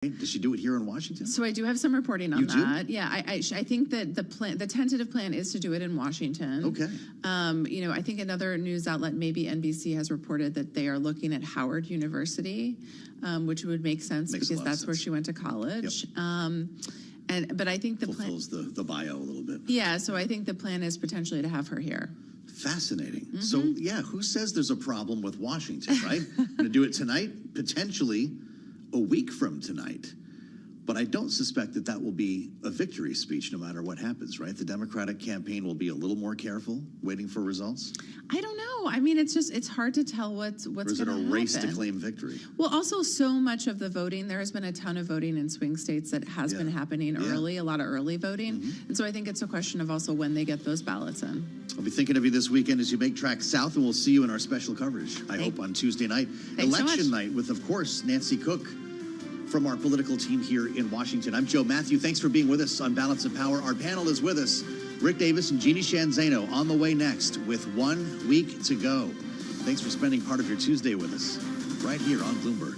Does she do it here in Washington? So I do have some reporting on that. Do? Yeah, I think that the tentative plan is to do it in Washington. Okay. I think another news outlet, maybe NBC, has reported that they are looking at Howard University, which would make sense because that's where she went to college. Yep. But I think the fulfills the bio a little bit. Yeah, so I think the plan is potentially to have her here. Fascinating. Mm-hmm. So yeah, who says there's a problem with Washington, right? Going to do it tonight, potentially a week from tonight. But I don't suspect that will be a victory speech no matter what happens, right? The Democratic campaign will be a little more careful waiting for results? I don't know. I mean, it's hard to tell what's going to happen. Or is it a race to claim victory? Well, also so much of the voting, there has been a ton of voting in swing states that has been happening early, a lot of early voting. And so I think it's a question of also when they get those ballots in. I'll be thinking of you this weekend as you make track south, and we'll see you in our special coverage, I hope, on Tuesday night. Election night with, of course, Nancy Cook from our political team here in Washington. I'm Joe Matthew. Thanks for being with us on Balance of Power. Our panel is with us. Rick Davis and Jeannie Shanzano on the way next with 1 week to go. Thanks for spending part of your Tuesday with us right here on Bloomberg.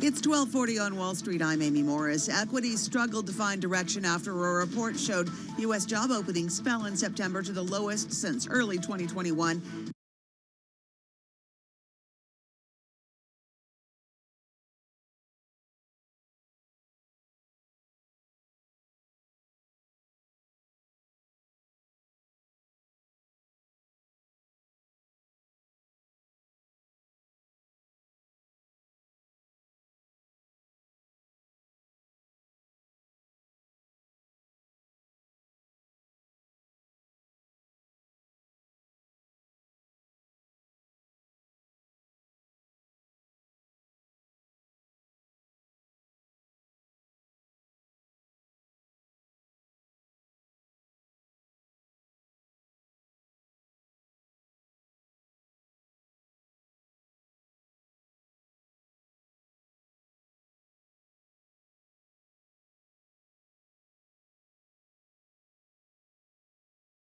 It's 12:40 on Wall Street. I'm Amy Morris. Equities struggled to find direction after a report showed U.S. job openings fell in September to the lowest since early 2021.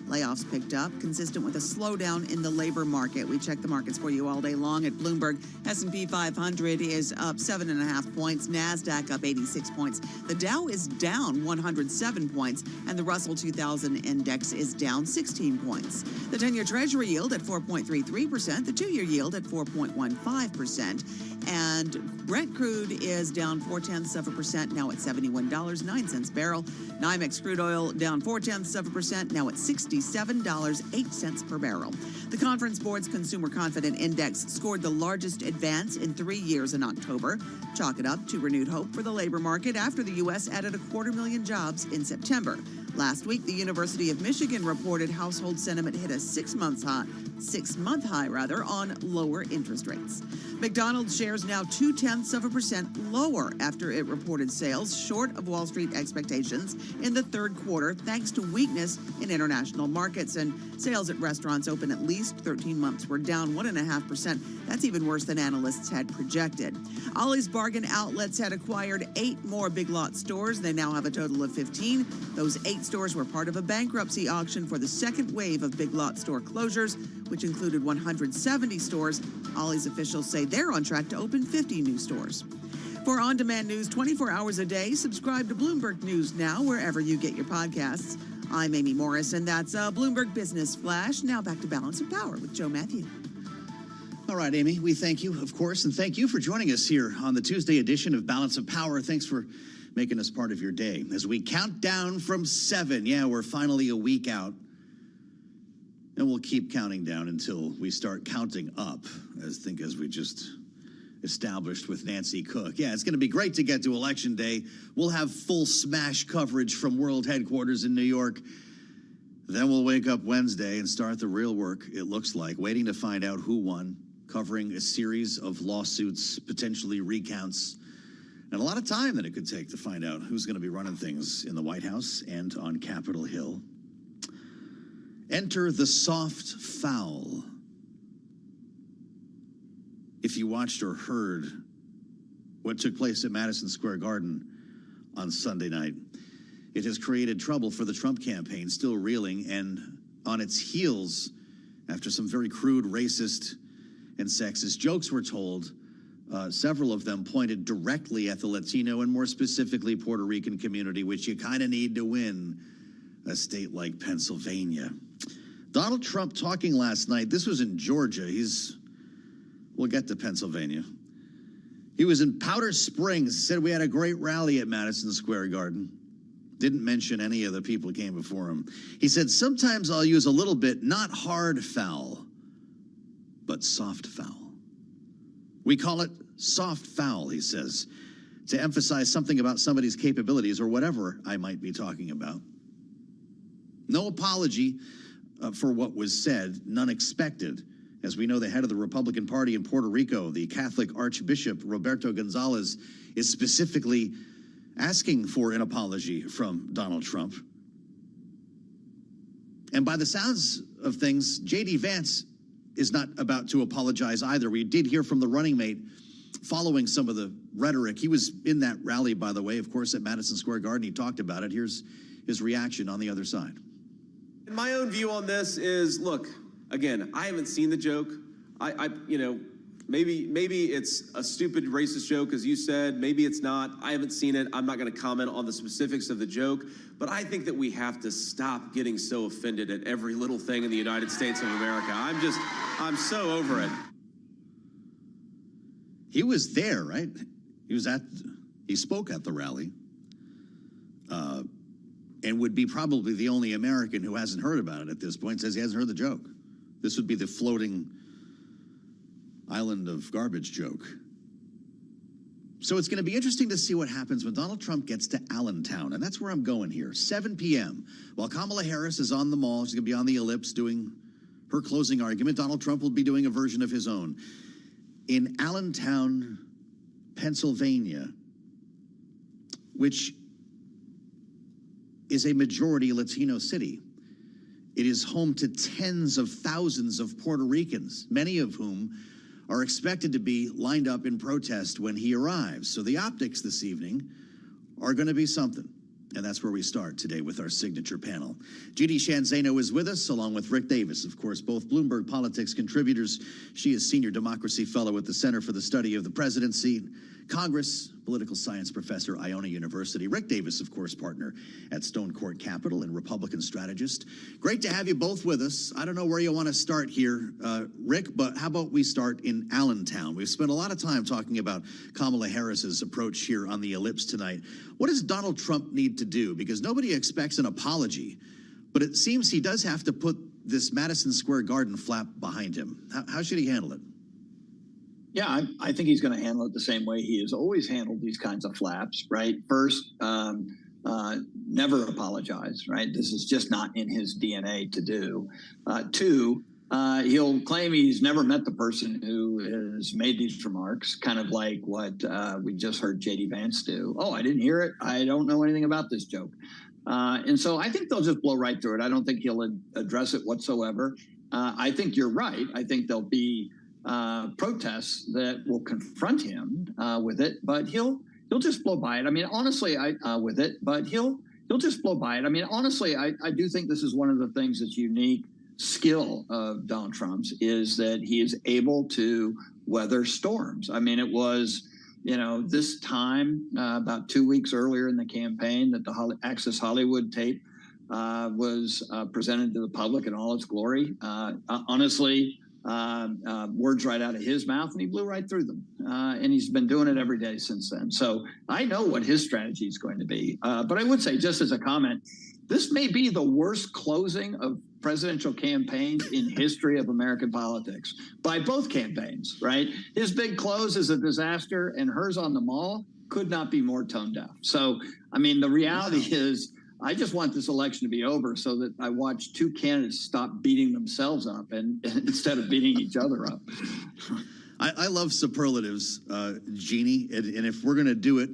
Layoffs picked up, consistent with a slowdown in the labor market. We check the markets for you all day long at Bloomberg. S&P 500 is up 7.5 points. NASDAQ up 86 points. The Dow is down 107 points, and the Russell 2000 index is down 16 points. The 10-year Treasury yield at 4.33%, the 2-year yield at 4.15%, and Brent crude is down 0.4%, now at $71.09 barrel. NYMEX crude oil down 0.4%, now at $67.08 per barrel. The Conference Board's Consumer Confidence Index scored the largest advance in 3 years in October. Chalk it up to renewed hope for the labor market after the U.S. added 250,000 jobs in September. Last week, the University of Michigan reported household sentiment hit a six-month high on lower interest rates. McDonald's shares now 0.2% lower after it reported sales short of Wall Street expectations in the third quarter, thanks to weakness in international markets. And sales at restaurants open at least 13 months were down 1.5%. That's even worse than analysts had projected. Ollie's Bargain Outlets had acquired 8 more Big Lots stores. They now have a total of 15. Those 8 stores were part of a bankruptcy auction for the second wave of Big Lots store closures, which included 170 stores. Ollie's officials say they're on track to open 50 new stores. For on-demand news 24 hours a day, subscribe to Bloomberg News Now wherever you get your podcasts. I'm Amy Morris, and that's a Bloomberg Business Flash. Now back to Balance of Power with Joe Matthew. All right, Amy, we thank you, of course, and thank you for joining us here on the Tuesday edition of Balance of Power. Thanks for making us part of your day. As we count down from 7, we're finally a week out. And we'll keep counting down until we start counting up, as we just established with Nancy Cook. Yeah, it's going to be great to get to Election Day. We'll have full smash coverage from World Headquarters in New York. Then we'll wake up Wednesday and start the real work, it looks like, waiting to find out who won, covering a series of lawsuits, potentially recounts, and a lot of time that it could take to find out who's going to be running things in the White House and on Capitol Hill. Enter the soft foul. If you watched or heard what took place at Madison Square Garden on Sunday night, it has created trouble for the Trump campaign, still reeling and on its heels after some very crude, racist, and sexist jokes were told. Several of them pointed directly at the Latino and more specifically Puerto Rican community, which you kind of need to win a state like Pennsylvania. Donald Trump talking last night. This was in Georgia. We'll get to Pennsylvania. He was in Powder Springs. Said we had a great rally at Madison Square Garden. Didn't mention any of the people who came before him. He said, sometimes I'll use a little bit, not hard foul, but soft foul. We call it soft foul, he says, to emphasize something about somebody's capabilities or whatever I might be talking about. No apology for what was said, none expected. As we know, the head of the Republican Party in Puerto Rico, the Catholic Archbishop Roberto Gonzalez, is specifically asking for an apology from Donald Trump. And by the sounds of things, J.D. Vance is not about to apologize either. We did hear from the running mate following some of the rhetoric. He was in that rally, by the way, of course, at Madison Square Garden. He talked about it. Here's his reaction on the other side. My own view on this is, look, again, I haven't seen the joke. maybe it's a stupid racist joke, as you said. Maybe it's not. I haven't seen it. I'm not going to comment on the specifics of the joke. But I think that we have to stop getting so offended at every little thing in the United States of America. I'm so over it. He was there, right? He spoke at the rally. And would be probably the only American who hasn't heard about it at this point, says he hasn't heard the joke. This would be the floating island of garbage joke. So it's going to be interesting to see what happens when Donald Trump gets to Allentown. And that's where I'm going here. 7 p.m. While Kamala Harris is on the mall, she's going to be on the ellipse doing her closing argument. Donald Trump will be doing a version of his own. In Allentown, Pennsylvania, which is a majority Latino city. It is home to tens of thousands of Puerto Ricans, many of whom are expected to be lined up in protest when he arrives. So the optics this evening are going to be something. And that's where we start today with our signature panel. Jeannie Shanzano is with us, along with Rick Davis, of course, both Bloomberg Politics contributors. She is Senior Democracy Fellow at the Center for the Study of the Presidency, Congress, political science professor, Iona University. Rick Davis, of course, partner at Stone Court Capital and Republican strategist. Great to have you both with us. I don't know where you want to start here, Rick, but how about we start in Allentown? We've spent a lot of time talking about Kamala Harris's approach here on the ellipse tonight. What does Donald Trump need to do? Because nobody expects an apology, but it seems he does have to put this Madison Square Garden flap behind him. How should he handle it? Yeah, I think he's going to handle it the same way he has always handled these kinds of flaps, right? First, never apologize, right? This is just not in his DNA to do. Two, he'll claim he's never met the person who has made these remarks, kind of like what we just heard J.D. Vance do. Oh, I didn't hear it. I don't know anything about this joke. And so I think they'll just blow right through it. I don't think he'll address it whatsoever. I think you're right. I think there'll be protests that will confront him with it, but he'll just blow by it. I mean, honestly, he'll just blow by it. I mean, honestly, I do think this is one of the things that's unique skill of Donald Trump's is that he is able to weather storms. I mean, it was, this time about 2 weeks earlier in the campaign that the Access Hollywood tape was presented to the public in all its glory. Honestly, words right out of his mouth, and he blew right through them. And he's been doing it every day since then. So I know what his strategy is going to be. But I would say, just as a comment, this may be the worst closing of presidential campaigns in history of American politics by both campaigns, right? His big close is a disaster, and hers on the mall could not be more tone deaf. So, I mean, the reality is, I just want this election to be over so that I watch two candidates stop beating themselves up and instead of beating each other up. I love superlatives, Jeannie. And if we're going to do it,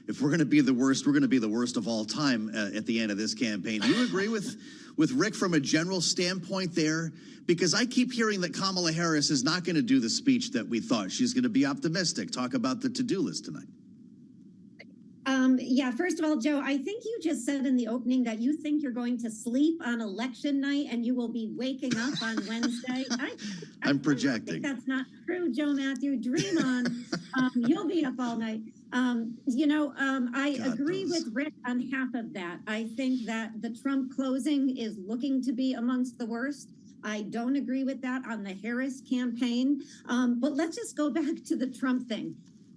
if we're going to be the worst, we're going to be the worst of all time at the end of this campaign. Do you agree with Rick from a general standpoint there? Because I keep hearing that Kamala Harris is not going to do the speech that we thought. She's going to be optimistic, talk about the to-do list tonight. Yeah, first of all, Joe, I think you just said in the opening that you think you're going to sleep on election night and you will be waking up on Wednesday. I'm projecting. That's not true, Joe Matthew. Dream on. You'll be up all night. I agree with Rick on half of that. I think that the Trump closing is looking to be amongst the worst. I don't agree with that on the Harris campaign. But let's just go back to the Trump thing.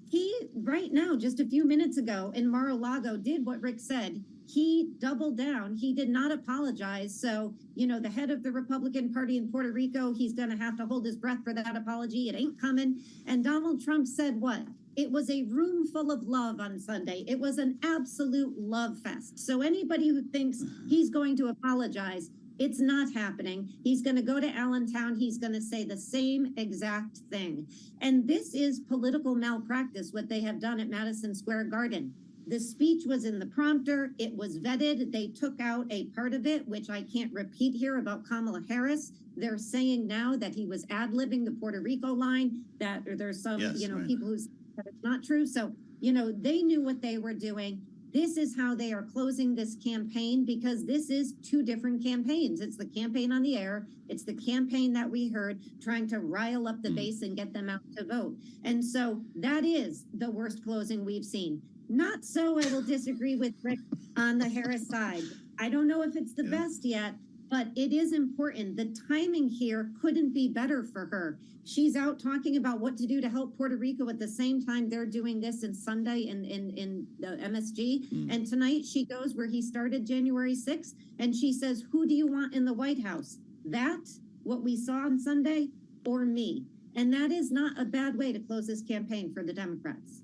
He, right now, just a few minutes ago in Mar-a-Lago, did what Rick said. He doubled down. He did not apologize. So, the head of the Republican Party in Puerto Rico, he's going to have to hold his breath for that apology. It ain't coming. And Donald Trump said what? It was a room full of love on Sunday. It was an absolute love fest. So anybody who thinks he's going to apologize, it's not happening. He's going to go to Allentown. He's going to say the same exact thing. And this is political malpractice, what they have done at Madison Square Garden. The speech was in the prompter. It was vetted. They took out a part of it, which I can't repeat here about Kamala Harris. They're saying now that he was ad-libbing the Puerto Rico line, that there's some, people who said it's not true. So, they knew what they were doing. This is how they are closing this campaign, because this is two different campaigns. It's the campaign on the air. It's the campaign that we heard trying to rile up the base and get them out to vote. And so that is the worst closing we've seen. Not so, I will disagree with Rick on the Harris side. I don't know if it's the best yet, but it is important. The timing here couldn't be better for her. She's out talking about what to do to help Puerto Rico at the same time they're doing this in Sunday in the MSG. And tonight she goes where he started January 6th, and she says, who do you want in the White House? That, what we saw on Sunday, or me? And that is not a bad way to close this campaign for the Democrats.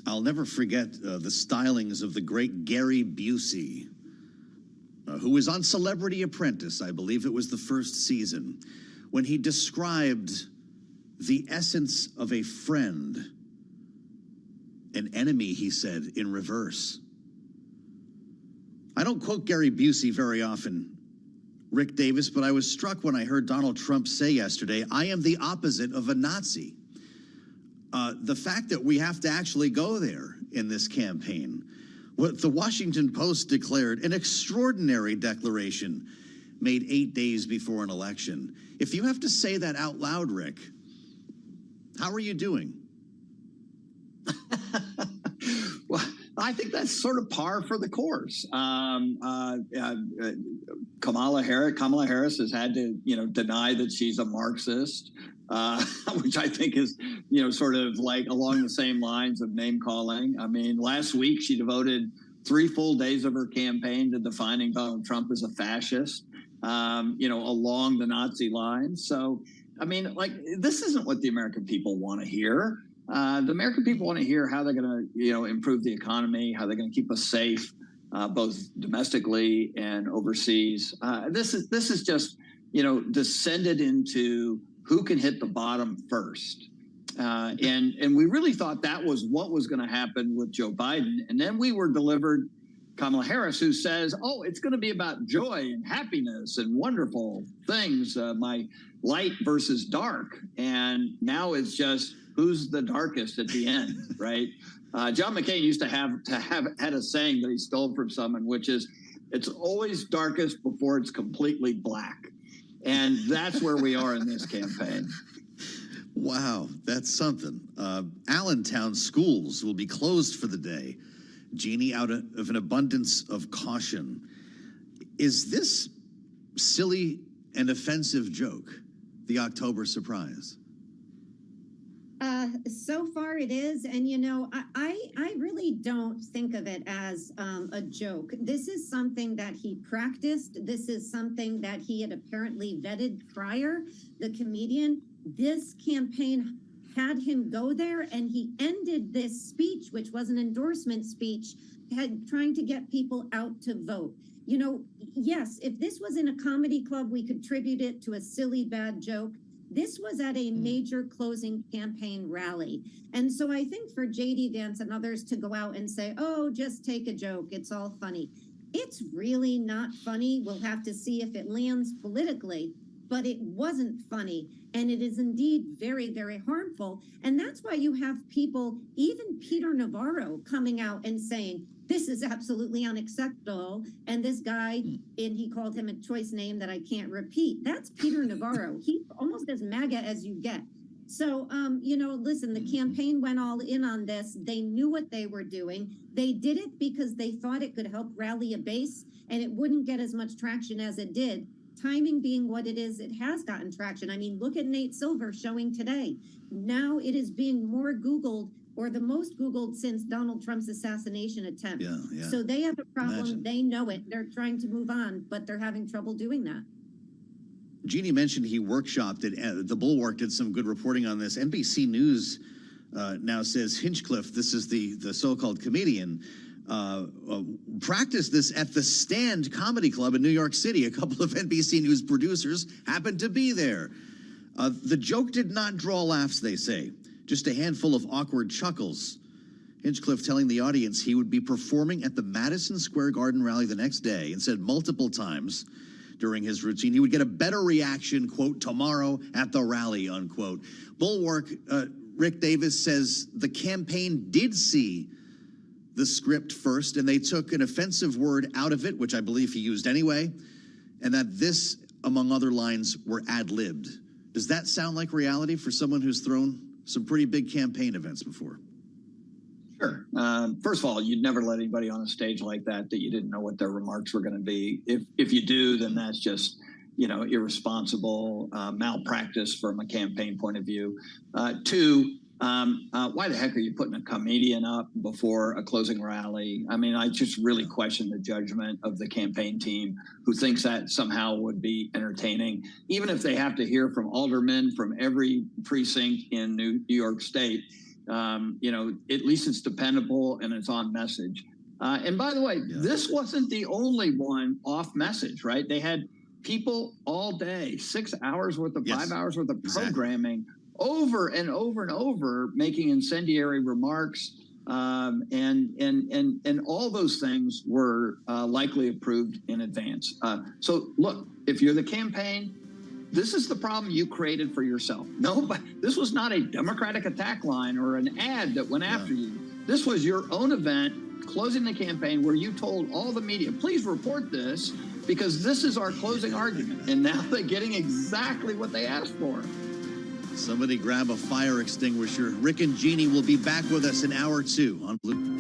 I'll never forget the stylings of the great Gary Busey, who was on Celebrity Apprentice, I believe it was the first season, when he described the essence of a friend, an enemy, he said, in reverse. I don't quote Gary Busey very often, Rick Davis, but I was struck when I heard Donald Trump say yesterday, I am the opposite of a Nazi. The fact that we have to actually go there in this campaign. What the Washington Post declared, an extraordinary declaration made 8 days before an election. If you have to say that out loud, Rick, how are you doing? Well, I think that's sort of par for the course. Kamala Harris has had to, deny that she's a Marxist, which I think is, sort of like along the same lines of name calling. I mean, last week she devoted 3 full days of her campaign to defining Donald Trump as a fascist, along the Nazi lines. So, I mean, like, this isn't what the American people want to hear. The American people want to hear how they're going to, improve the economy, how they're going to keep us safe, both domestically and overseas. This is just, descended into who can hit the bottom first. And we really thought that was what was going to happen with Joe Biden. And then we were delivered Kamala Harris, who says, oh, it's going to be about joy and happiness and wonderful things, my light versus dark. And now it's just who's the darkest at the end, right? John McCain used to have had a saying that he stole from someone, which is, it's always darkest before it's completely black. And that's where we are in this campaign. Wow, that's something. Allentown schools will be closed for the day. Jeannie, out of an abundance of caution. Is this silly and offensive joke the October surprise? So far it is. And, I really don't think of it as a joke. This is something that he practiced. This is something that he had apparently vetted prior, the comedian. This campaign had him go there, and he ended this speech, which was an endorsement speech, trying to get people out to vote. Yes, if this was in a comedy club, we could attribute it to a silly, bad joke. This was at a major closing campaign rally. And so I think for J.D. Vance and others to go out and say, oh, just take a joke, it's all funny. It's really not funny. We'll have to see if it lands politically, but it wasn't funny. And it is indeed very, very harmful. And that's why you have people, even Peter Navarro, coming out and saying, this is absolutely unacceptable. And this guy, and he called him a choice name that I can't repeat. That's Peter Navarro. He's almost as MAGA as you get. So, listen, the campaign went all in on this. They knew what they were doing. They did it because they thought it could help rally a base, and it wouldn't get as much traction as it did. Timing being what it is, it has gotten traction. I mean, look at Nate Silver showing today. Now it is being more Googled, or the most Googled since Donald Trump's assassination attempt. Yeah. So they have a problem. Imagine. They know it. They're trying to move on, but they're having trouble doing that. Jeannie mentioned he workshopped it. The Bulwark did some good reporting on this. NBC News now says Hinchcliffe, this is the so-called comedian, practiced this at the Stand Comedy Club in New York City. A couple of NBC News producers happened to be there. The joke did not draw laughs, they say, just a handful of awkward chuckles. Hinchcliffe telling the audience he would be performing at the Madison Square Garden rally the next day, and said multiple times during his routine he would get a better reaction, quote, tomorrow at the rally, unquote. Bulwark, Rick Davis says the campaign did see the script first, and they took an offensive word out of it, which I believe he used anyway, and that this, among other lines, were ad-libbed. Does that sound like reality for someone who's thrown some pretty big campaign events before? Sure. First of all, you'd never let anybody on a stage like that you didn't know what their remarks were going to be. If you do, then that's just, irresponsible malpractice from a campaign point of view. Two, why the heck are you putting a comedian up before a closing rally? I mean, I just really question the judgment of the campaign team who thinks that somehow would be entertaining, even if they have to hear from aldermen from every precinct in New York State. At least it's dependable and it's on message. And by the way, this wasn't the only one off message, right? They had people all day, 6 hours worth of 5 hours worth of programming over and over and over, making incendiary remarks. And all those things were likely approved in advance. So look, if you're the campaign, this is the problem you created for yourself. No, but this was not a Democratic attack line or an ad that went after you. This was your own event, closing the campaign, where you told all the media, please report this, because this is our closing argument. And now they're getting exactly what they asked for. Somebody grab a fire extinguisher. Rick and Jeannie will be back with us in hour 2 on Blue.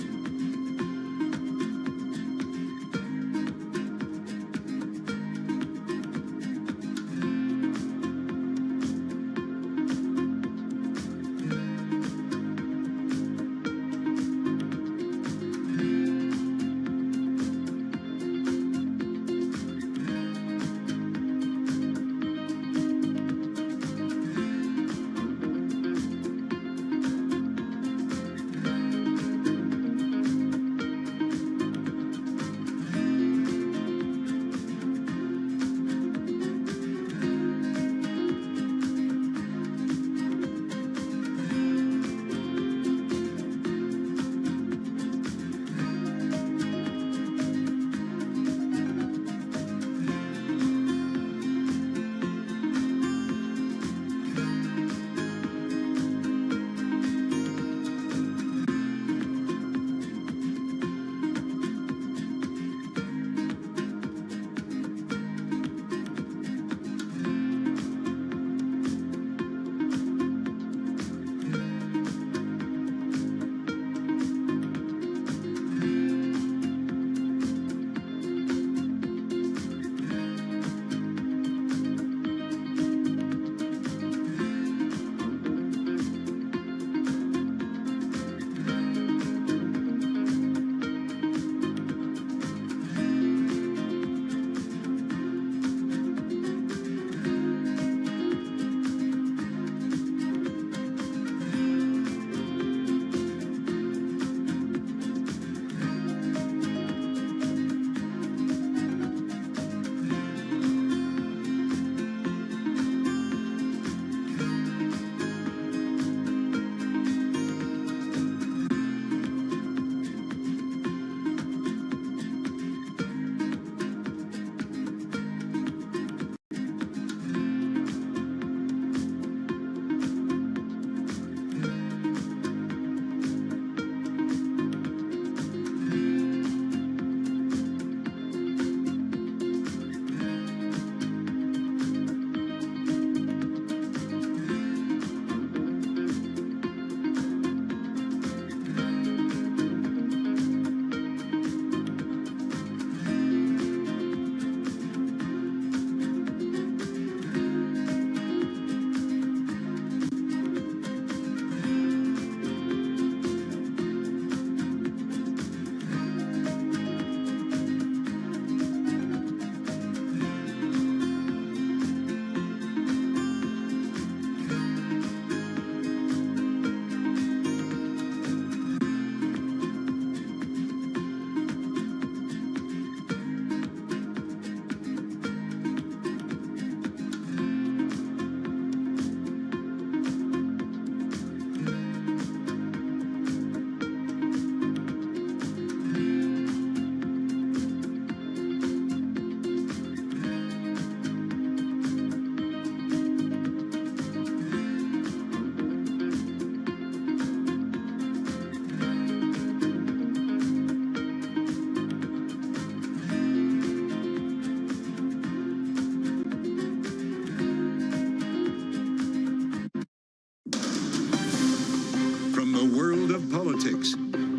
world of politics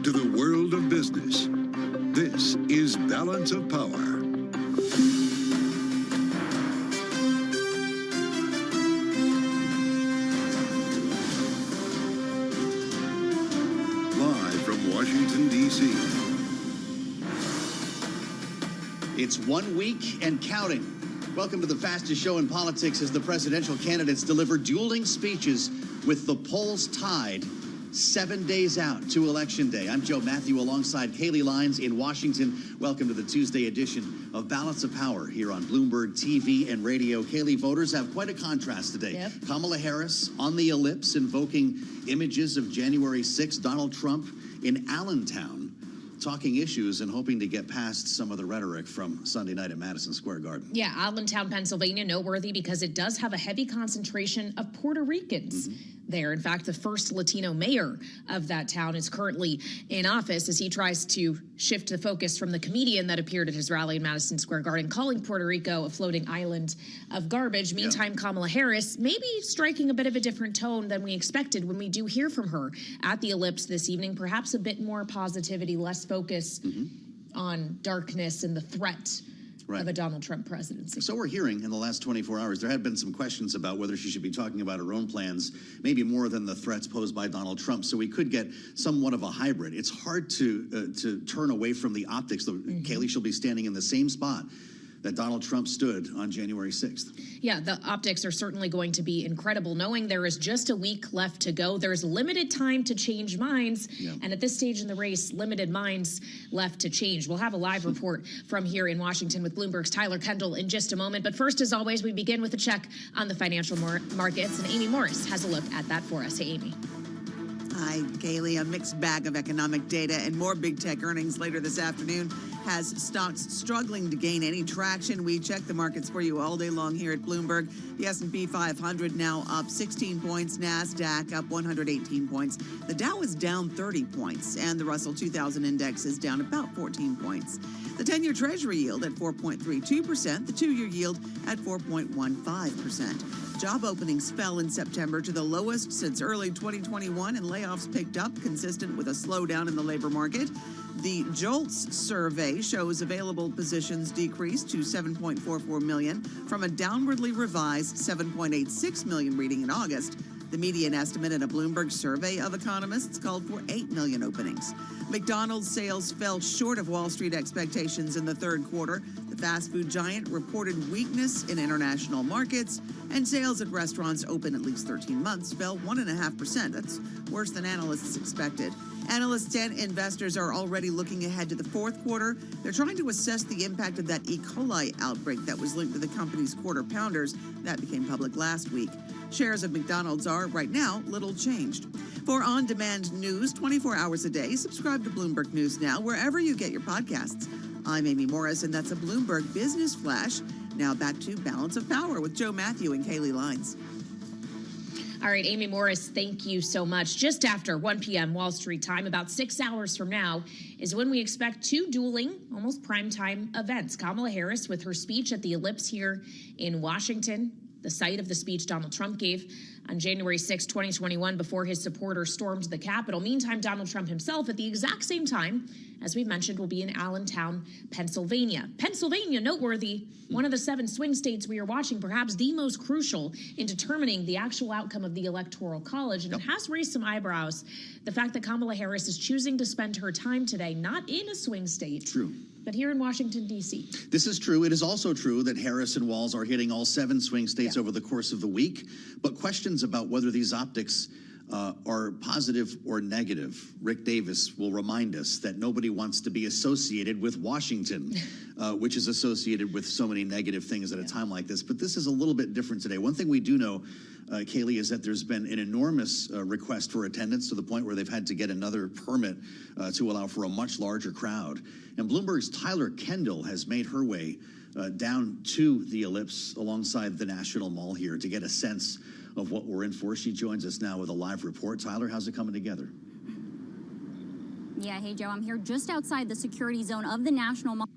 to the world of business. This is Balance of Power. Live from Washington, D.C. It's 1 week and counting. Welcome to the fastest show in politics as the presidential candidates deliver dueling speeches with the polls tied 7 days out to Election Day. I'm Joe Matthew alongside Kaylee Lines in Washington. Welcome to the Tuesday edition of Balance of Power here on Bloomberg TV and radio. Kaylee, voters have quite a contrast today. Yep. Kamala Harris on the ellipse invoking images of January 6th, Donald Trump in Allentown, talking issues and hoping to get past some of the rhetoric from Sunday night at Madison Square Garden. Yeah, Allentown, Pennsylvania, noteworthy because it does have a heavy concentration of Puerto Ricans there. In fact, the first Latino mayor of that town is currently in office as he tries to shift the focus from the comedian that appeared at his rally in Madison Square Garden, calling Puerto Rico a floating island of garbage. Meantime, Kamala Harris may be striking a bit of a different tone than we expected when we do hear from her at the ellipse this evening. Perhaps a bit more positivity, less focus on darkness and the threat of a Donald Trump presidency. So we're hearing in the last 24 hours, there have been some questions about whether she should be talking about her own plans, maybe more than the threats posed by Donald Trump. So we could get somewhat of a hybrid. It's hard to turn away from the optics. Kaylee, she'll be standing in the same spot that Donald Trump stood on January 6th. Yeah, the optics are certainly going to be incredible, knowing there is just a week left to go. There's limited time to change minds, and at this stage in the race, limited minds left to change. We'll have a live report from here in Washington with Bloomberg's Tyler Kendall in just a moment. But first, as always, we begin with a check on the financial markets, and Amy Morris has a look at that for us. Hey, Amy. Hi, Kaylee. A mixed bag of economic data and more big tech earnings later this afternoon has stocks struggling to gain any traction. We check the markets for you all day long here at Bloomberg. The S&P 500 now up 16 points. NASDAQ up 118 points. The Dow is down 30 points, and the Russell 2000 index is down about 14 points. The 10-year Treasury yield at 4.32%. The 2-year yield at 4.15%. Job openings fell in September to the lowest since early 2021, and layoffs picked up, consistent with a slowdown in the labor market. The JOLTS survey shows available positions decreased to 7.44 million from a downwardly revised 7.86 million reading in August. The median estimate in a Bloomberg survey of economists called for 8 million openings. McDonald's sales fell short of Wall Street expectations in the third quarter. The fast food giant reported weakness in international markets, and sales at restaurants open at least 13 months fell 1.5%. That's worse than analysts expected. Analysts and investors are already looking ahead to the fourth quarter. They're trying to assess the impact of that E. coli outbreak that was linked to the company's quarter pounders that became public last week. Shares of McDonald's are, right now, little changed. For on-demand news 24 hours a day, subscribe to Bloomberg News Now wherever you get your podcasts. I'm Amy Morris, and that's a Bloomberg Business Flash. Now back to Balance of Power with Joe Matthew and Kaylee Lines. All right, Amy Morris, thank you so much. Just after 1 p.m. Wall Street time, about 6 hours from now, is when we expect two dueling, almost primetime events. Kamala Harris with her speech at the ellipse here in Washington, the site of the speech Donald Trump gave on January 6, 2021, before his supporters stormed the Capitol. Meantime, Donald Trump himself, at the exact same time, as we mentioned, will be in Allentown, Pennsylvania. Pennsylvania, noteworthy, one of the 7 swing states we are watching, perhaps the most crucial in determining the actual outcome of the Electoral College. And it has raised some eyebrows, the fact that Kamala Harris is choosing to spend her time today not in a swing state, but here in Washington, D.C. This is true. It is also true that Harris and Walz are hitting all 7 swing states over the course of the week. But questions about whether these optics are positive or negative. Rick Davis will remind us that nobody wants to be associated with Washington, which is associated with so many negative things at a time like this. But this is a little bit different today. One thing we do know, Kaylee, is that there's been an enormous request for attendance to the point where they've had to get another permit to allow for a much larger crowd. And Bloomberg's Tyler Kendall has made her way down to the ellipse alongside the National Mall here to get a sense of what we're in for. She joins us now with a live report. Tyler, how's it coming together? Yeah, hey, Joe, I'm here just outside the security zone of the National Mall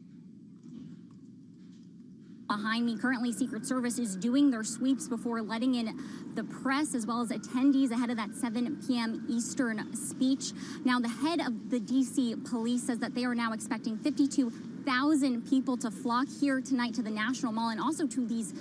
behind me. Currently, Secret Service is doing their sweeps before letting in the press as well as attendees ahead of that 7 p.m. Eastern speech. Now, the head of the D.C. police says that they are now expecting 52,000 people to flock here tonight to the National Mall and also to these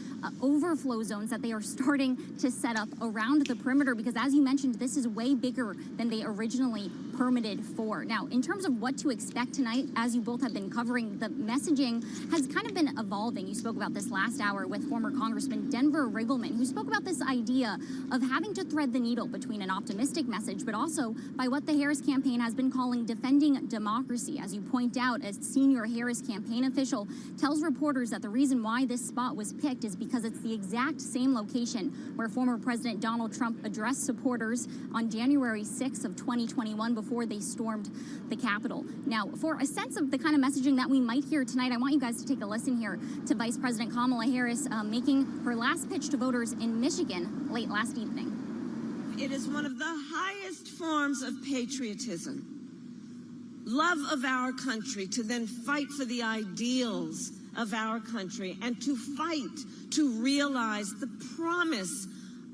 overflow zones that they are starting to set up around the perimeter, because as you mentioned, this is way bigger than they originally permitted for. Now, in terms of what to expect tonight, as you both have been covering, the messaging has kind of been evolving. You spoke about this last hour with former Congressman Denver Riggleman, who spoke about this idea of having to thread the needle between an optimistic message, but also by what the Harris campaign has been calling defending democracy. As you point out, a senior Harris campaign official tells reporters that the reason why this spot was picked is because it's the exact same location where former President Donald Trump addressed supporters on January 6th of 2021 before they stormed the Capitol. Now, for a sense of the kind of messaging that we might hear tonight, I want you guys to take a listen here to Vice President Kamala Harris making her last pitch to voters in Michigan late last evening. It is one of the highest forms of patriotism, love of our country, to then fight for the ideals of our country and to fight to realize the promise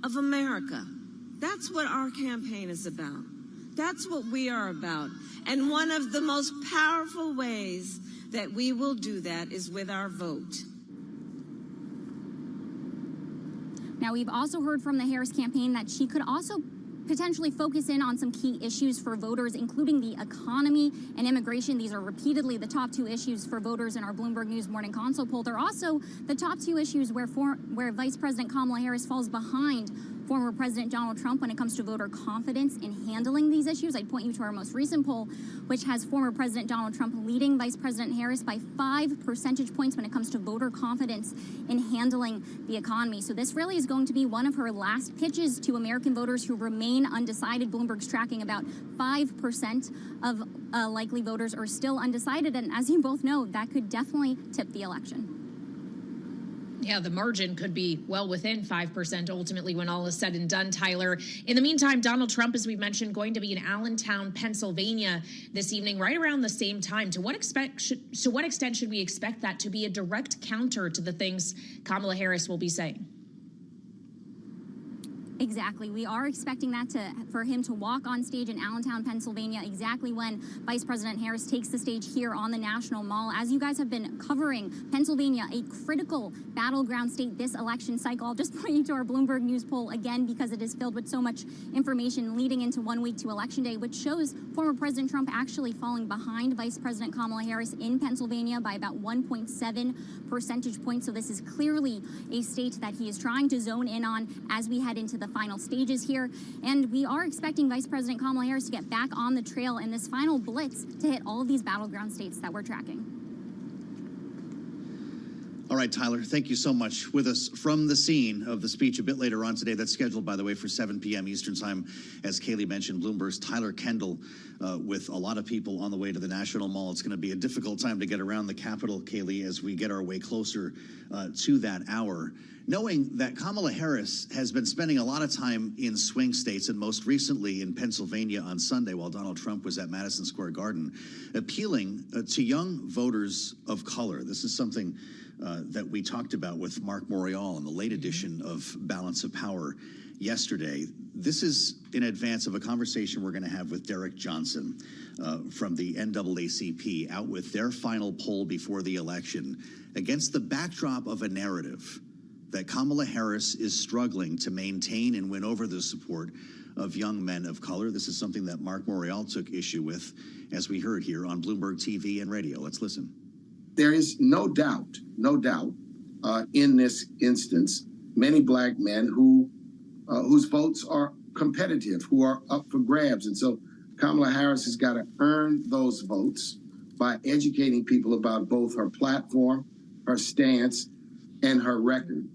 of America. That's what our campaign is about. That's what we are about. And one of the most powerful ways that we will do that is with our vote. Now, we've also heard from the Harris campaign that she could also potentially focus in on some key issues for voters, including the economy and immigration. These are repeatedly the top two issues for voters in our Bloomberg News Morning Consult poll. They're also the top two issues where Vice President Kamala Harris falls behind former President Donald Trump when it comes to voter confidence in handling these issues. I'd point you to our most recent poll, which has former President Donald Trump leading Vice President Harris by 5 percentage points when it comes to voter confidence in handling the economy. So this really is going to be one of her last pitches to American voters who remain undecided. Bloomberg's tracking about 5% of likely voters are still undecided. And as you both know, that could definitely tip the election. Yeah, the margin could be well within 5% ultimately when all is said and done, Tyler. In the meantime, Donald Trump, as we mentioned, going to be in Allentown, Pennsylvania this evening, right around the same time. To what extent should we expect that to be a direct counter to the things Kamala Harris will be saying? Exactly. We are expecting that for him to walk on stage in Allentown, Pennsylvania, exactly when Vice President Harris takes the stage here on the National Mall. As you guys have been covering, Pennsylvania, a critical battleground state this election cycle. I'll just point you to our Bloomberg News poll again because it is filled with so much information leading into 1 week to Election Day, which shows former President Trump actually falling behind Vice President Kamala Harris in Pennsylvania by about 1.7 percentage points. So this is clearly a state that he is trying to zone in on as we head into the final stages here. And we are expecting Vice President Kamala Harris to get back on the trail in this final blitz to hit all of these battleground states that we're tracking. All right, Tyler, thank you so much. With us from the scene of the speech a bit later on today, that's scheduled, by the way, for 7 p.m. Eastern time. As Kaylee mentioned, Bloomberg's Tyler Kendall with a lot of people on the way to the National Mall. It's going to be a difficult time to get around the Capitol, Kaylee, as we get our way closer to that hour. Knowing that Kamala Harris has been spending a lot of time in swing states and most recently in Pennsylvania on Sunday while Donald Trump was at Madison Square Garden, appealing to young voters of color. This is something that we talked about with Mark Morial in the late edition of Balance of Power yesterday. This is in advance of a conversation we're going to have with Derek Johnson from the NAACP, out with their final poll before the election against the backdrop of a narrative that Kamala Harris is struggling to maintain and win over the support of young men of color. This is something that Mark Morial took issue with, as we heard here on Bloomberg TV and radio. Let's listen. There is no doubt, in this instance, many black men whose votes are competitive, who are up for grabs. And so Kamala Harris has got to earn those votes by educating people about both her platform, her stance, and her record.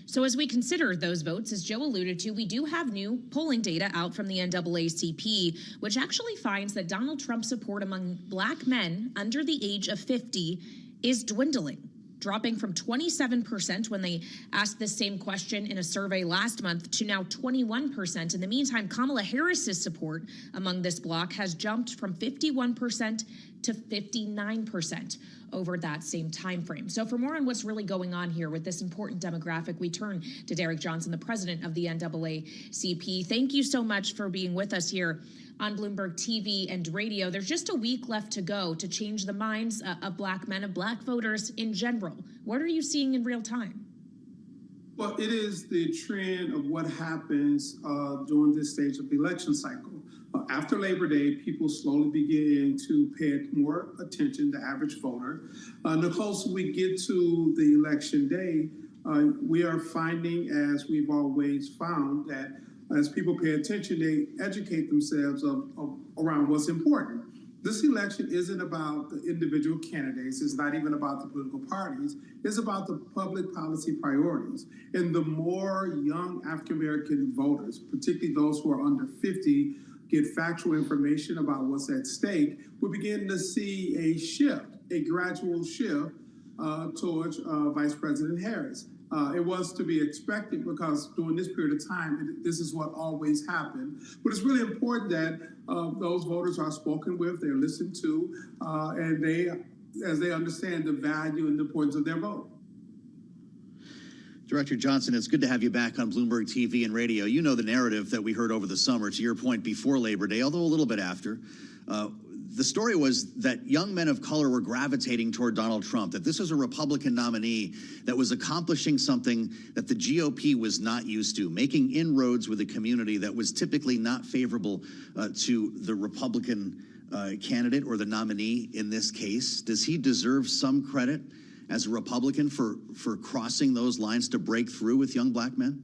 So as we consider those votes, as Joe alluded to, we do have new polling data out from the NAACP, which actually finds that Donald Trump's support among black men under the age of 50 is dwindling, dropping from 27% when they asked this same question in a survey last month to now 21%. In the meantime, Kamala Harris's support among this bloc has jumped from 51% to 59% over that same time frame. So for more on what's really going on here with this important demographic, we turn to Derek Johnson, the president of the NAACP. Thank you so much for being with us here on Bloomberg TV and radio. There's just a week left to go to change the minds of Black men, of Black voters in general. What are you seeing in real time? Well, it is the trend of what happens during this stage of the election cycle. After Labor Day, people slowly begin to pay more attention, the average voter. The closer we get to the election day, we are finding, as we've always found, that as people pay attention, they educate themselves around what's important. This election isn't about the individual candidates. It's not even about the political parties. It's about the public policy priorities. And the more young African-American voters, particularly those who are under 50, get factual information about what's at stake, we're beginning to see a shift, a gradual shift towards Vice President Harris. It was to be expected because during this period of time, this is what always happened. But it's really important that those voters are spoken with, they're listened to, and as they understand the value and the importance of their vote. Director Johnson, it's good to have you back on Bloomberg TV and radio. You know the narrative that we heard over the summer, to your point, before Labor Day, although a little bit after. The story was that young men of color were gravitating toward Donald Trump, that this was a Republican nominee that was accomplishing something that the GOP was not used to, making inroads with a community that was typically not favorable to the Republican candidate or the nominee in this case. Does he deserve some credit as a Republican for crossing those lines to break through with young Black men?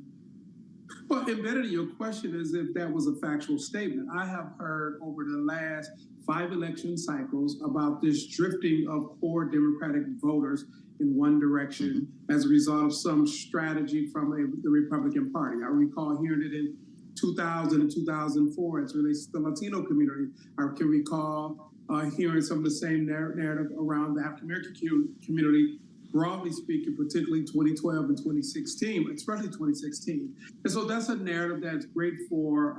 Well, embedded in your question is if that was a factual statement. I have heard over the last 5 election cycles about this drifting of core Democratic voters in one direction as a result of some strategy from the Republican Party. I recall hearing it in 2000 and 2004 as it relates to the Latino community. I can recall hearing some of the same narrative around the African-American community, broadly speaking, particularly 2012 and 2016, but especially 2016. And so that's a narrative that's great for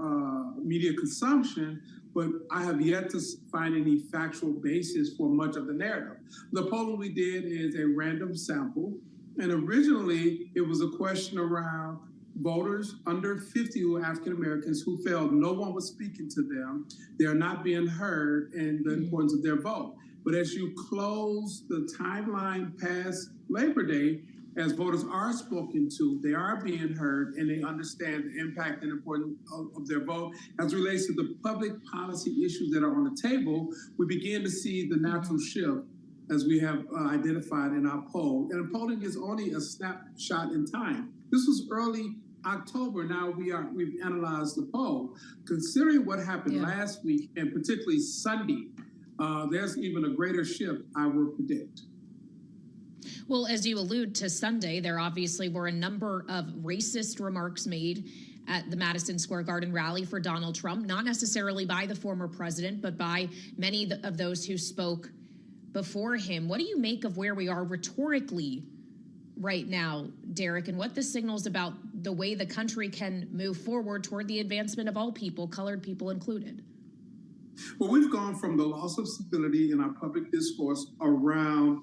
media consumption, but I have yet to find any factual basis for much of the narrative. The polling we did is a random sample, and originally it was a question around voters under 50 who are African Americans who felt no one was speaking to them, they're not being heard, and the importance of their vote. But as you close the timeline past Labor Day, as voters are spoken to, they are being heard, and they understand the impact and importance of their vote. As it relates to the public policy issues that are on the table, we begin to see the natural shift as we have identified in our poll. And polling is only a snapshot in time. This was early October. Now we've analyzed the poll. Considering what happened last week, and particularly Sunday, there's even a greater shift, I would predict. Well, as you allude to Sunday, there obviously were a number of racist remarks made at the Madison Square Garden rally for Donald Trump, not necessarily by the former president, but by many of those who spoke before him. What do you make of where we are rhetorically right now, Derek, and what this signals about the way the country can move forward toward the advancement of all people, colored people included? Well, we've gone from the loss of stability in our public discourse around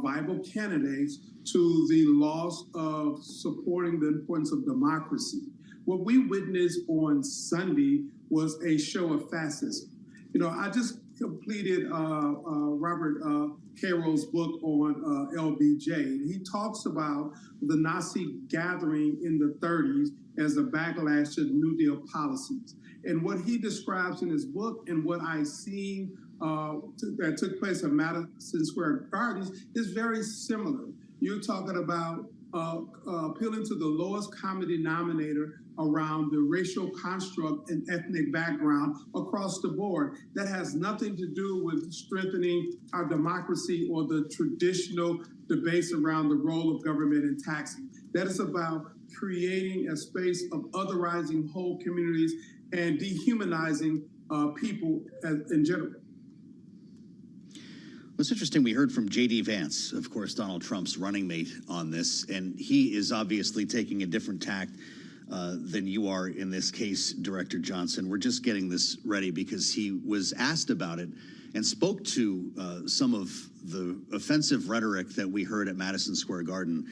viable candidates to the loss of supporting the importance of democracy. What we witnessed on Sunday was a show of fascism. You know, I just completed Robert Caro's book on LBJ. And he talks about the Nazi gathering in the 30s as a backlash to New Deal policies. And what he describes in his book and what I see that took place at Madison Square Gardens is very similar. You're talking about appealing to the lowest common denominator around the racial construct and ethnic background across the board. That has nothing to do with strengthening our democracy or the traditional debates around the role of government and taxing. That is about creating a space of otherizing whole communities and dehumanizing people in general. It's interesting. We heard from J.D. Vance, of course, Donald Trump's running mate on this, and he is obviously taking a different tack than you are in this case, Director Johnson. We're just getting this ready because he was asked about it and spoke to some of the offensive rhetoric that we heard at Madison Square Garden,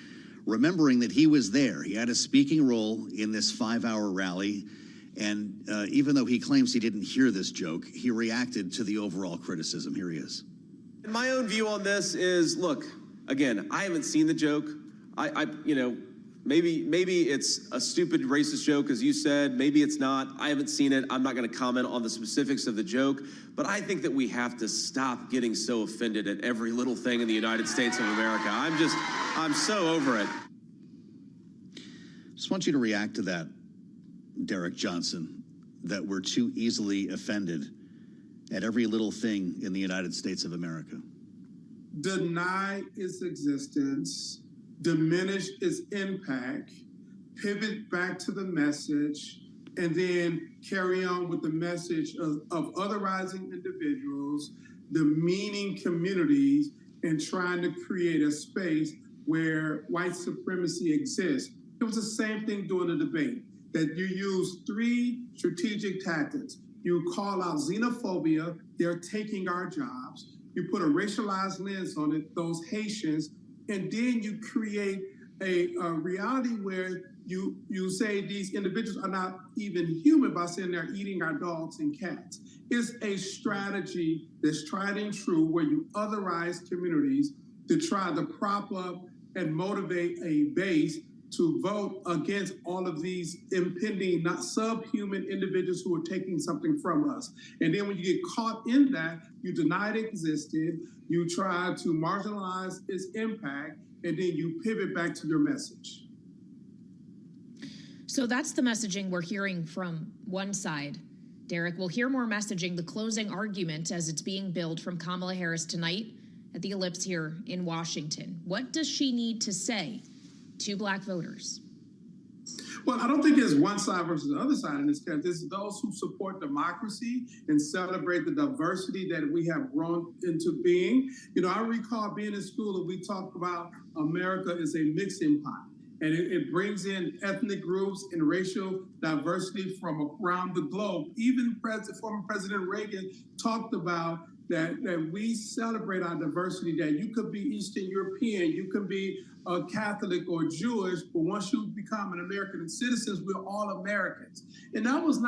remembering that he was there. He had a speaking role in this 5-hour rally. And even though he claims he didn't hear this joke, he reacted to the overall criticism. Here he is. And my own view on this is, look, again, I haven't seen the joke. Maybe it's a stupid racist joke, as you said. Maybe it's not. I haven't seen it. I'm not going to comment on the specifics of the joke. But I think that we have to stop getting so offended at every little thing in the United States of America. I'm so over it. Just want you to react to that, Derek Johnson, that we're too easily offended at every little thing in the United States of America. Deny its existence, diminish its impact, pivot back to the message, and then carry on with the message of otherizing individuals, demeaning communities, and trying to create a space where white supremacy exists. It was the same thing during the debate, that you use 3 strategic tactics. You call out xenophobia, they're taking our jobs. You put a racialized lens on it, those Haitians, and then you create a reality where you say these individuals are not even human by saying they're eating our dogs and cats. It's a strategy that's tried and true where you otherize communities to try to prop up and motivate a base to vote against all of these impending, not subhuman individuals who are taking something from us. And then when you get caught in that, you deny it existed, you try to marginalize its impact, and then you pivot back to your message. So that's the messaging we're hearing from one side. Derek, we'll hear more messaging, the closing argument as it's being billed from Kamala Harris tonight at the Ellipse here in Washington. What does she need to say to Black voters? Well, I don't think it's one side versus the other side in this case. It's those who support democracy and celebrate the diversity that we have grown into being. I recall being in school and we talked about America is a mixing pot. And it brings in ethnic groups and racial diversity from around the globe. Even former President Reagan talked about that we celebrate our diversity, that you could be Eastern European, you could be Catholic or Jewish, but once you become an American citizen, we're all Americans. And that was the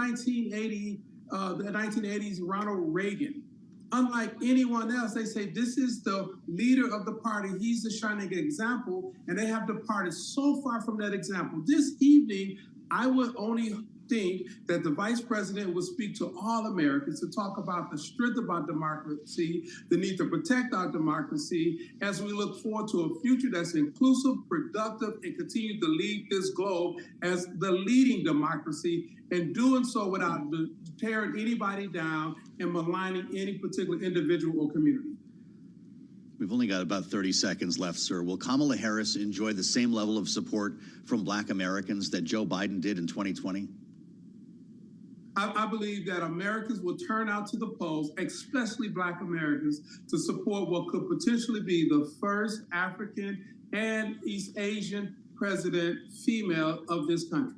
1980s Ronald Reagan. Unlike anyone else, they say this is the leader of the party. He's the shining example, and they have the party so far from that example. This evening, I would only think that the vice president would speak to all Americans to talk about the strength of our democracy, the need to protect our democracy as we look forward to a future that's inclusive, productive, and continue to lead this globe as the leading democracy, and doing so without tearing anybody down and maligning any particular individual or community. We've only got about 30 seconds left, sir. Will Kamala Harris enjoy the same level of support from Black Americans that Joe Biden did in 2020? I believe that Americans will turn out to the polls, especially Black Americans, to support what could potentially be the first African and East Asian president female of this country.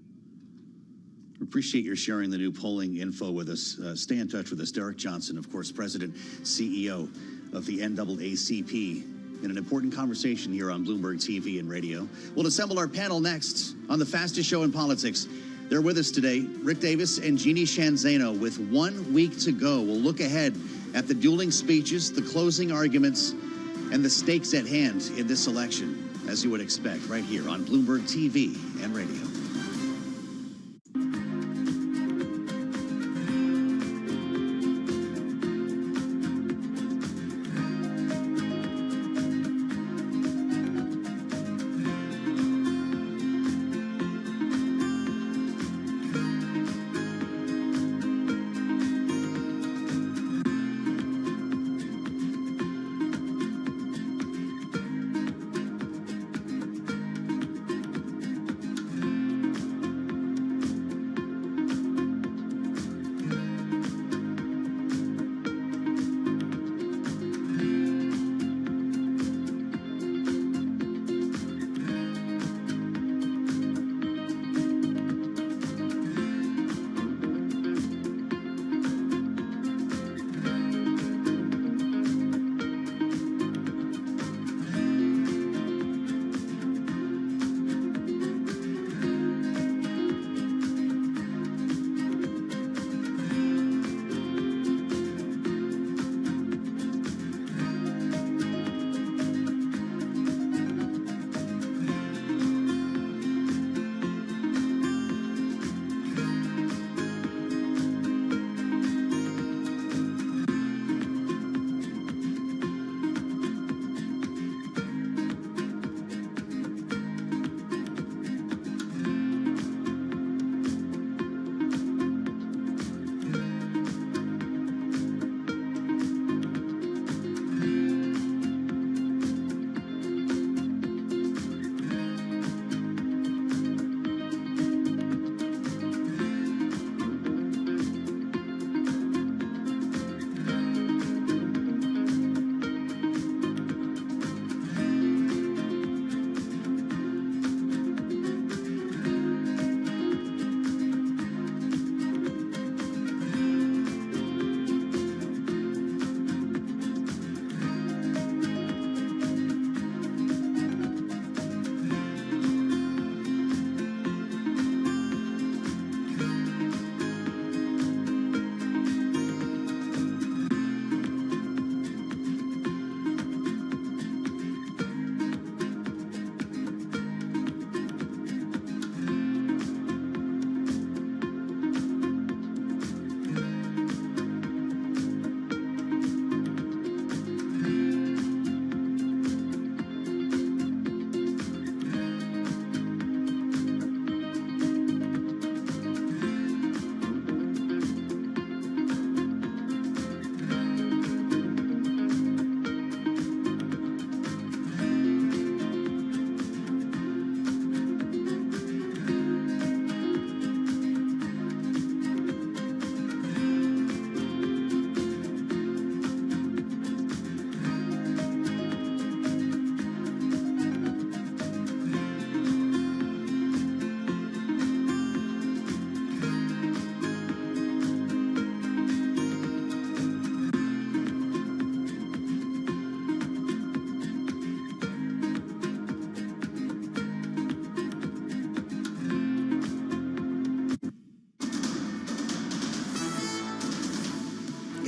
Appreciate your sharing the new polling info with us. Stay in touch with us. Derek Johnson, of course, President, CEO of the NAACP, in an important conversation here on Bloomberg TV and radio. We'll assemble our panel next on the fastest show in politics. They're with us today, Rick Davis and Jeannie Shanzano. With 1 week to go, we'll look ahead at the dueling speeches, the closing arguments, and the stakes at hand in this election, as you would expect, right here on Bloomberg TV and radio.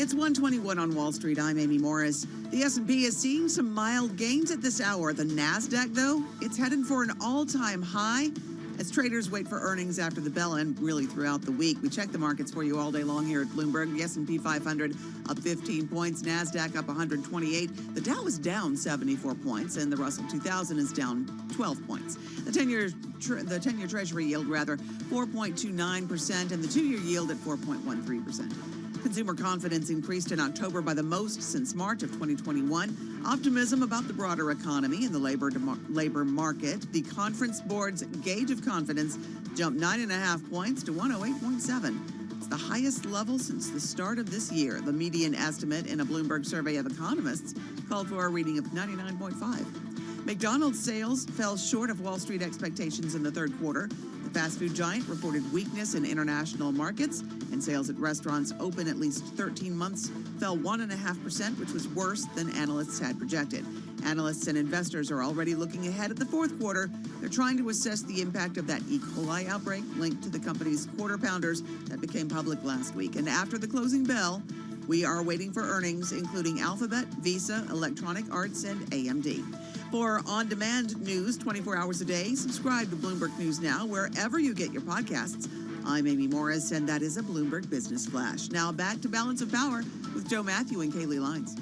It's 121 on Wall Street. I'm Amy Morris. The S&P is seeing some mild gains at this hour. The NASDAQ, though, it's headed for an all-time high as traders wait for earnings after the bell and really throughout the week. We check the markets for you all day long here at Bloomberg. The S&P 500 up 15 points, NASDAQ up 128. The Dow is down 74 points, and the Russell 2000 is down 12 points. The 10-year Treasury yield, 4.29%, and the 2-year yield at 4.13%. Consumer confidence increased in October by the most since March of 2021. Optimism about the broader economy and the labor market. The Conference Board's gauge of confidence jumped 9.5 points to 108.7. It's the highest level since the start of this year. The median estimate in a Bloomberg survey of economists called for a reading of 99.5. McDonald's sales fell short of Wall Street expectations in the third quarter. The fast food giant reported weakness in international markets, and sales at restaurants open at least 13 months fell 1.5%, which was worse than analysts had projected. Analysts and investors are already looking ahead at the fourth quarter. They're trying to assess the impact of that E. coli outbreak linked to the company's quarter pounders that became public last week. And after the closing bell, we are waiting for earnings, including Alphabet, Visa, Electronic Arts, and AMD. For on-demand news 24 hours a day, subscribe to Bloomberg News Now wherever you get your podcasts. I'm Amy Morris, and that is a Bloomberg Business Flash. Now back to Balance of Power with Joe Matthew and Kaylee Lines.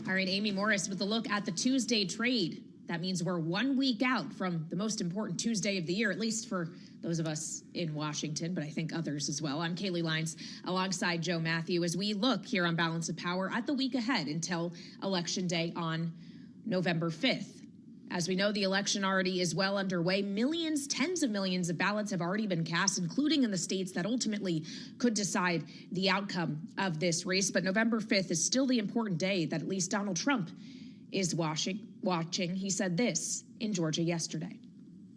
All right, Amy Morris with a look at the Tuesday trade. That means we're 1 week out from the most important Tuesday of the year, at least for those of us in Washington, but I think others as well. I'm Kaylee Lines alongside Joe Matthew as we look here on Balance of Power at the week ahead until Election Day on November 5th. As we know, the election already is well underway. Millions, tens of millions of ballots have already been cast, including in the states that ultimately could decide the outcome of this race. But November 5th is still the important day that at least Donald Trump is watching. He said this in Georgia yesterday.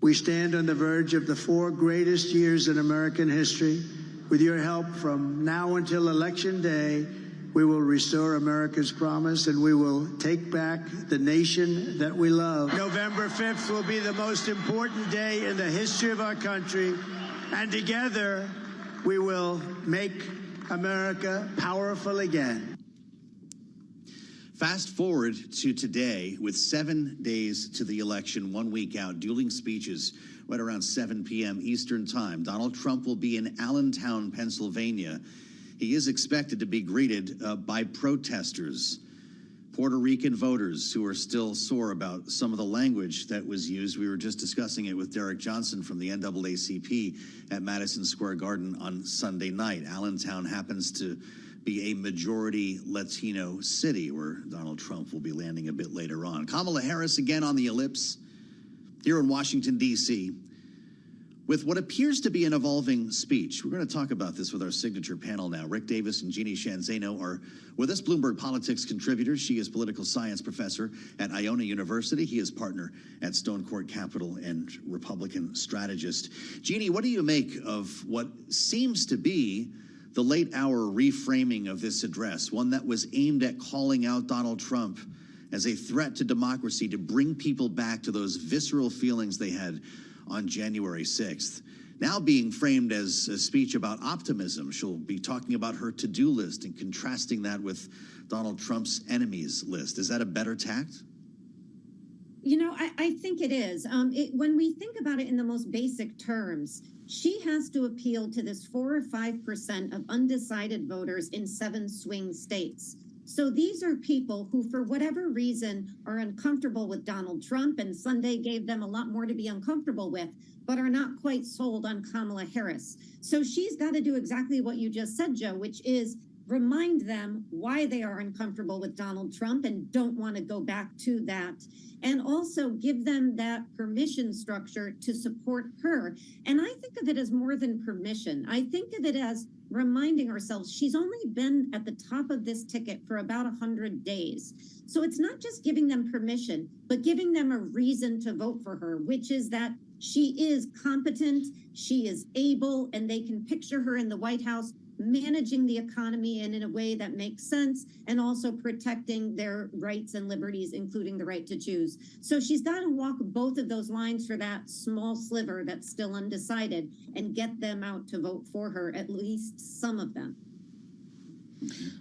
We stand on the verge of the 4 greatest years in American history. With your help from now until Election Day, we will restore America's promise and we will take back the nation that we love. November 5th will be the most important day in the history of our country, and together we will make America powerful again. Fast forward to today, with 7 days to the election, 1 week out, dueling speeches right around 7 p.m. Eastern Time. Donald Trump will be in Allentown, Pennsylvania. He is expected to be greeted by protesters, Puerto Rican voters who are still sore about some of the language that was used. We were just discussing it with Derek Johnson from the NAACP at Madison Square Garden on Sunday night. Allentown happens to be a majority Latino city where Donald Trump will be landing a bit later on. Kamala Harris again on the ellipse here in Washington, D.C., with what appears to be an evolving speech. We're going to talk about this with our signature panel now. Rick Davis and Jeannie Shanzano are with us, Bloomberg Politics contributors. She is political science professor at Iona University. He is partner at Stone Court Capital and Republican strategist. Jeannie, what do you make of what seems to be the late hour reframing of this address, one that was aimed at calling out Donald Trump as a threat to democracy, to bring people back to those visceral feelings they had on January 6th, now being framed as a speech about optimism? She'll be talking about her to-do list and contrasting that with Donald Trump's enemies list. Is that a better tact? You know, I think it is. When we think about it in the most basic terms, she has to appeal to this 4 or 5% of undecided voters in 7 swing states. So these are people who, for whatever reason, are uncomfortable with Donald Trump, and Sunday gave them a lot more to be uncomfortable with, but are not quite sold on Kamala Harris. So she's got to do exactly what you just said, Joe, which is remind them why they are uncomfortable with Donald Trump and don't want to go back to that, and also give them that permission structure to support her. And I think of it as more than permission. I think of it as reminding ourselves she's only been at the top of this ticket for about 100 days. So it's not just giving them permission, but giving them a reason to vote for her, which is that she is competent, she is able, and they can picture her in the White House managing the economy and in a way that makes sense, and also protecting their rights and liberties, including the right to choose. So she's got to walk both of those lines for that small sliver that's still undecided and get them out to vote for her, at least some of them.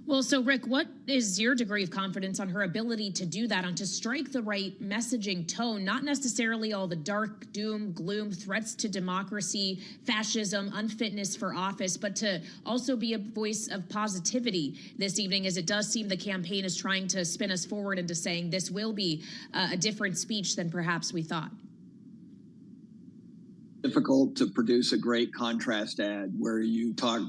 Well, so Rick, what is your degree of confidence on her ability to do that, and to strike the right messaging tone, not necessarily all the dark, doom, gloom, threats to democracy, fascism, unfitness for office, but to also be a voice of positivity this evening, as it does seem the campaign is trying to spin us forward into saying this will be a different speech than perhaps we thought? Difficult to produce a great contrast ad where you talk,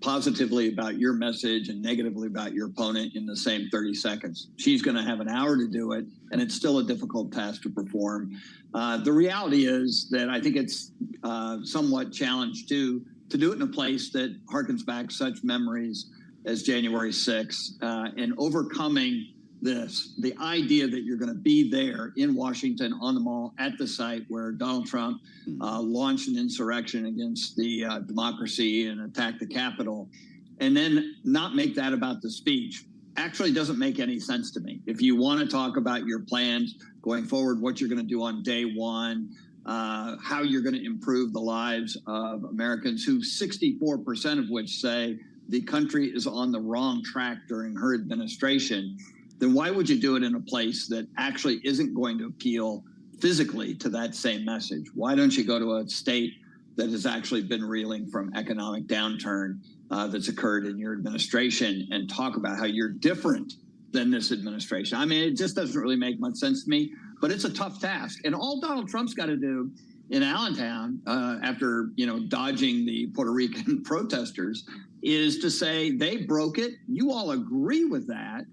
positively about your message and negatively about your opponent in the same 30 seconds. She's going to have an hour to do it, and it's still a difficult task to perform. The reality is that I think it's somewhat challenged to do it in a place that harkens back such memories as January 6th, and overcoming the idea that you're going to be there in Washington on the Mall at the site where Donald Trump launched an insurrection against the democracy and attacked the Capitol, and then not make that about the speech actually doesn't make any sense to me. If you want to talk about your plans going forward, what you're going to do on day one, how you're going to improve the lives of Americans, who 64% of which say the country is on the wrong track during her administration, then why would you do it in a place that actually isn't going to appeal physically to that same message? Why don't you go to a state that has actually been reeling from economic downturn that's occurred in your administration and talk about how you're different than this administration? I mean, it just doesn't really make much sense to me, but it's a tough task. And all Donald Trump's got to do in Allentown, after dodging the Puerto Rican protesters, is to say they broke it. You all agree with that.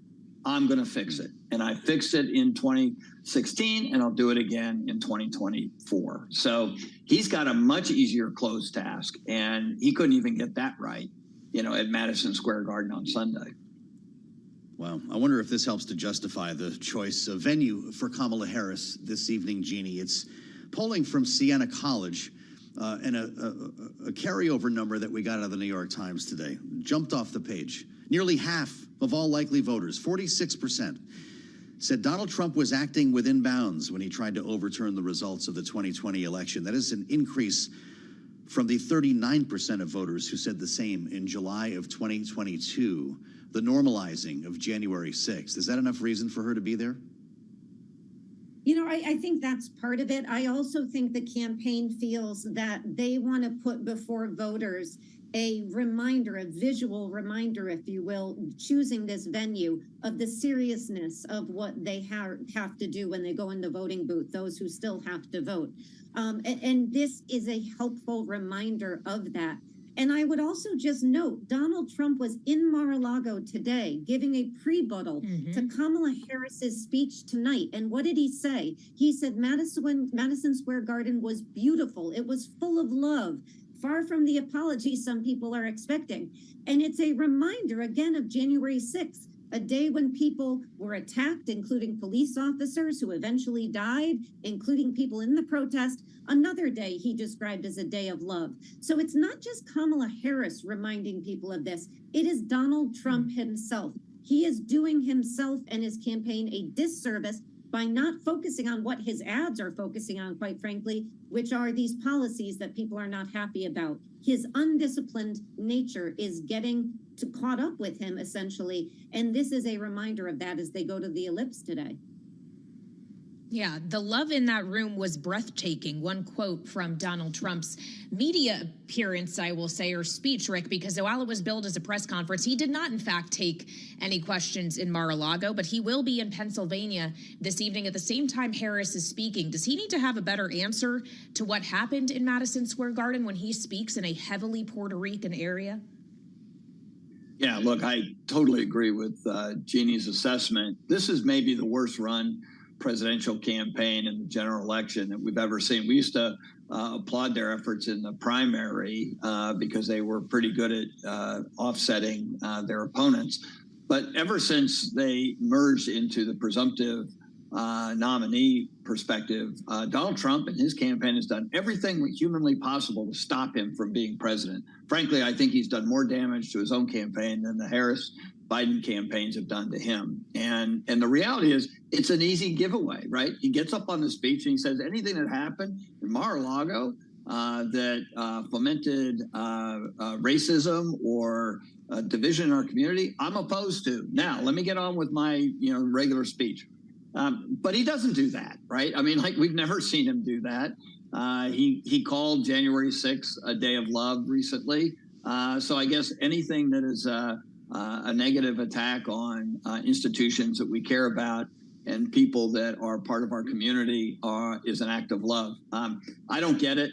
I'm going to fix it. And I fixed it in 2016, and I'll do it again in 2024. So he's got a much easier close task, and he couldn't even get that right, at Madison Square Garden on Sunday. Wow. I wonder if this helps to justify the choice of venue for Kamala Harris this evening, Jeannie. It's polling from Siena College, and a carryover number that we got out of the New York Times today. Jumped off the page. Nearly half of all likely voters, 46%, said Donald Trump was acting within bounds when he tried to overturn the results of the 2020 election. That is an increase from the 39% of voters who said the same in July of 2022, the normalizing of January 6th. Is that enough reason for her to be there? I think that's part of it. I also think the campaign feels that they want to put before voters a reminder, a visual reminder, if you will, choosing this venue, of the seriousness of what they have to do when they go in the voting booth, those who still have to vote. And this is a helpful reminder of that. And I would also just note, Donald Trump was in Mar-a-Lago today giving a prebuttal to Kamala Harris's speech tonight. And what did he say? He said Madison Square Garden was beautiful. It was full of love, far from the apology some people are expecting. And it's a reminder, again, of January 6th, a day when people were attacked, including police officers who eventually died, including people in the protest. Another day he described as a day of love. So it's not just Kamala Harris reminding people of this. It is Donald Trump himself. He is doing himself and his campaign a disservice by not focusing on what his ads are focusing on, quite frankly, which are these policies that people are not happy about. His undisciplined nature is getting caught up with him, essentially. And this is a reminder of that as they go to the ellipse today. Yeah, the love in that room was breathtaking. One quote from Donald Trump's media appearance, I will say, or speech, Rick, because while it was billed as a press conference, he did not, in fact, take any questions in Mar-a-Lago, but he will be in Pennsylvania this evening at the same time Harris is speaking. Does he need to have a better answer to what happened in Madison Square Garden when he speaks in a heavily Puerto Rican area? Yeah, look, I totally agree with Jeannie's assessment. This is maybe the worst run presidential campaign in the general election that we've ever seen. We used to applaud their efforts in the primary because they were pretty good at offsetting their opponents. But ever since they merged into the presumptive nominee perspective, Donald Trump and his campaign has done everything humanly possible to stop him from being president. Frankly, I think he's done more damage to his own campaign than the Harris-Biden campaigns have done to him. And the reality is, it's an easy giveaway, right? He gets up on the speech and he says anything that happened in Mar-a-Lago, that fomented racism or division in our community, I'm opposed to. Now, let me get on with my regular speech. But he doesn't do that, right? I mean, like, we've never seen him do that. He called January 6th a day of love recently. So I guess anything that is a negative attack on institutions that we care about and people that are part of our community is an act of love. I don't get it.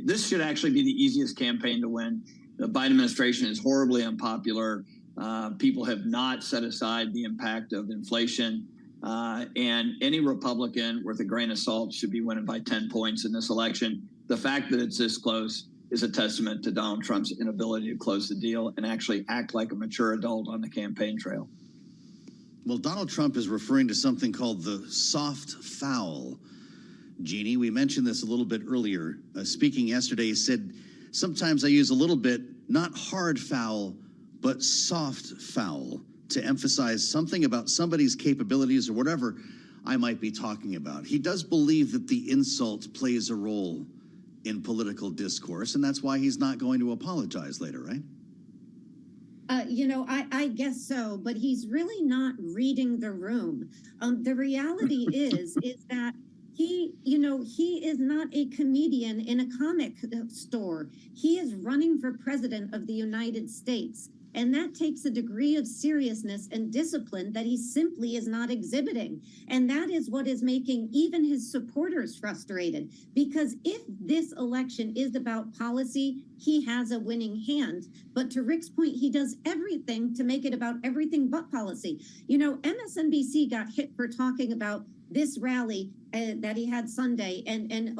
This should actually be the easiest campaign to win. The Biden administration is horribly unpopular. People have not set aside the impact of inflation. And any Republican worth a grain of salt should be winning by 10 points in this election. The fact that it's this close is a testament to Donald Trump's inability to close the deal and actually act like a mature adult on the campaign trail. Well, Donald Trump is referring to something called the soft foul. Jeannie, we mentioned this a little bit earlier. Speaking yesterday, he said, sometimes I use a little bit, not hard foul, but soft foul, to emphasize something about somebody's capabilities or whatever I might be talking about. He does believe that the insult plays a role in political discourse, and that's why he's not going to apologize later, right? I guess so, but he's really not reading the room. The reality is that he is not a comedian in a comic store. He is running for president of the United States. And that takes a degree of seriousness and discipline that he simply is not exhibiting. And that is what is making even his supporters frustrated. Because if this election is about policy, he has a winning hand. But to Rick's point, he does everything to make it about everything but policy. MSNBC got hit for talking about this rally that he had Sunday and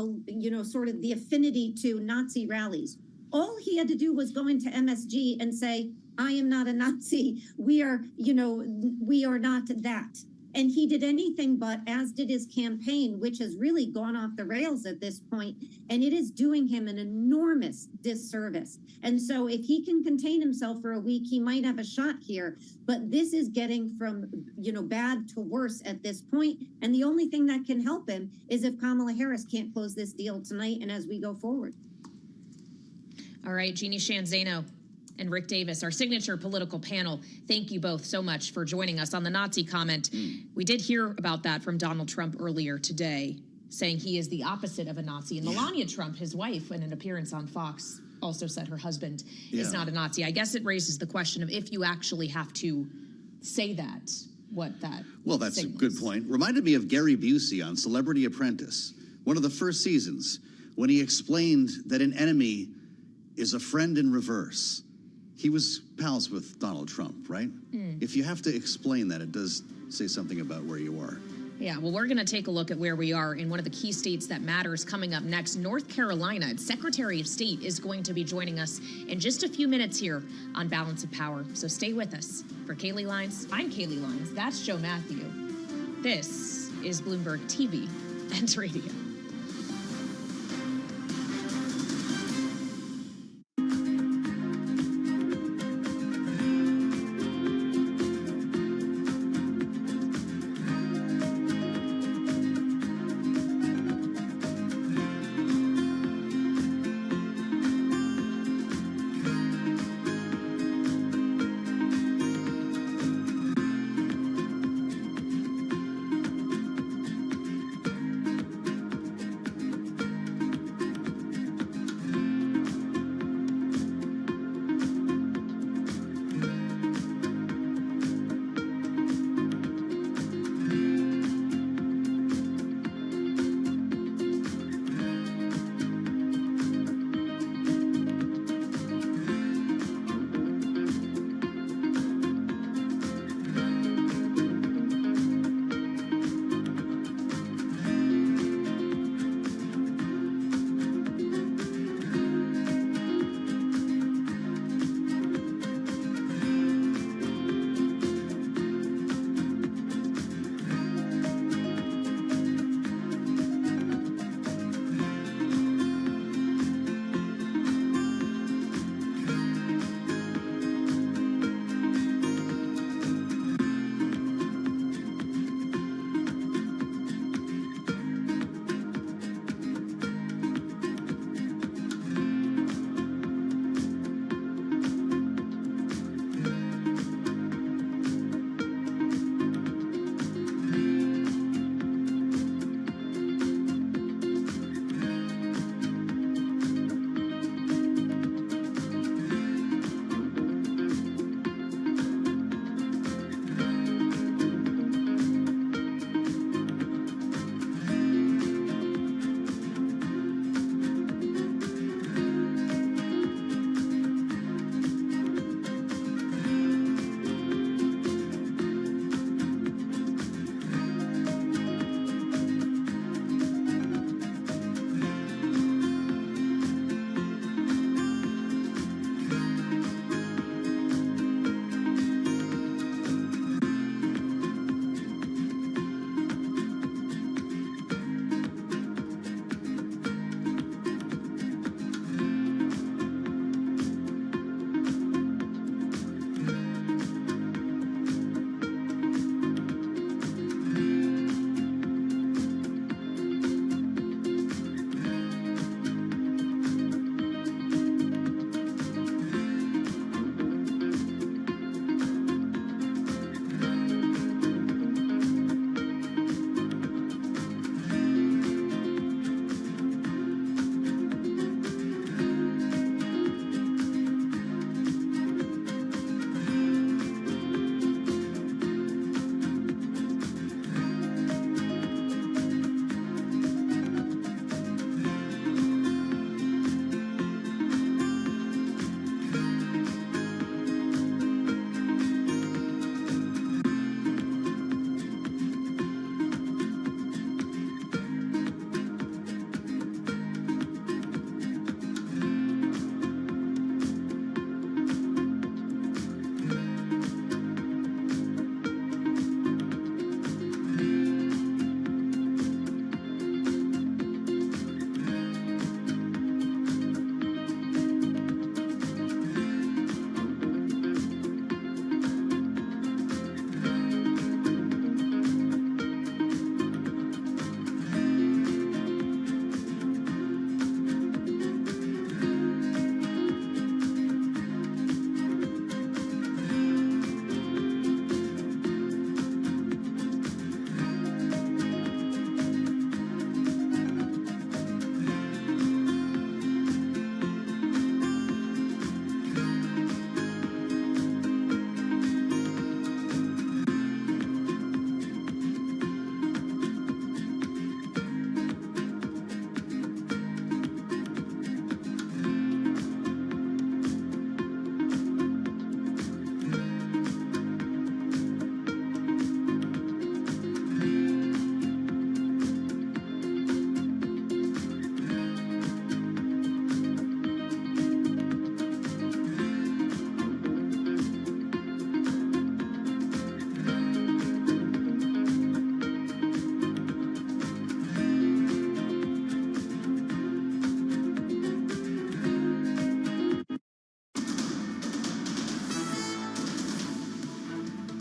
sort of the affinity to Nazi rallies. All he had to do was go into MSG and say, I am not a Nazi. We are not that. And he did anything but, as did his campaign, which has really gone off the rails at this point, and it is doing him an enormous disservice. And so if he can contain himself for a week, he might have a shot here. But this is getting from, bad to worse at this point. And the only thing that can help him is if Kamala Harris can't close this deal tonight and as we go forward. All right, Jeannie Shanzano and Rick Davis, our signature political panel. Thank you both so much for joining us on the Nazi comment. We did hear about that from Donald Trump earlier today, saying he is the opposite of a Nazi. And Melania Trump, his wife, in an appearance on Fox, also said her husband is not a Nazi. I guess it raises the question of if you actually have to say that, what that Well, that's signals. a good point. Reminded me of Gary Busey on Celebrity Apprentice, one of the first seasons, when he explained that an enemy is a friend in reverse. He was pals with Donald Trump, right? If you have to explain that, it does say something about where you are. Yeah, well, we're going to take a look at where we are in one of the key states that matters coming up next, North Carolina. Its Secretary of State is going to be joining us in just a few minutes here on Balance of Power. So stay with us. For Kaylee Lines, I'm Kaylee Lines. That's Joe Matthew. This is Bloomberg TV and Radio.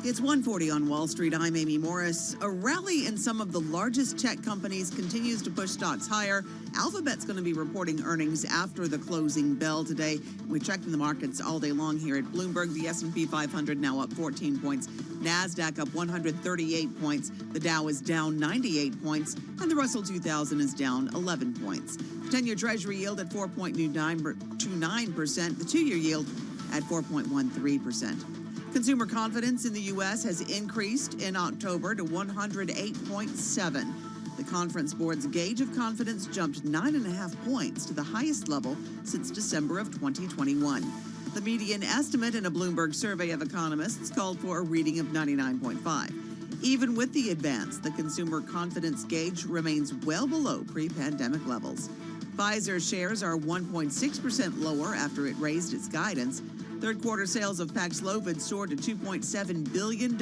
It's 1:40 on Wall Street. I'm Amy Morris. A rally in some of the largest tech companies continues to push stocks higher. Alphabet's going to be reporting earnings after the closing bell today. We checked in the markets all day long here at Bloomberg. The S&P 500 now up 14 points. NASDAQ up 138 points. The Dow is down 98 points. And the Russell 2000 is down 11 points. The 10-year Treasury yield at 4.29%. The 2-year yield at 4.13%. Consumer confidence in the U.S. has increased in October to 108.7. The Conference Board's gauge of confidence jumped 9.5 points to the highest level since December of 2021. The median estimate in a Bloomberg survey of economists called for a reading of 99.5. Even with the advance, the consumer confidence gauge remains well below pre-pandemic levels. Pfizer shares are 1.6% lower after it raised its guidance. Third quarter sales of Paxlovid soared to $2.7 billion,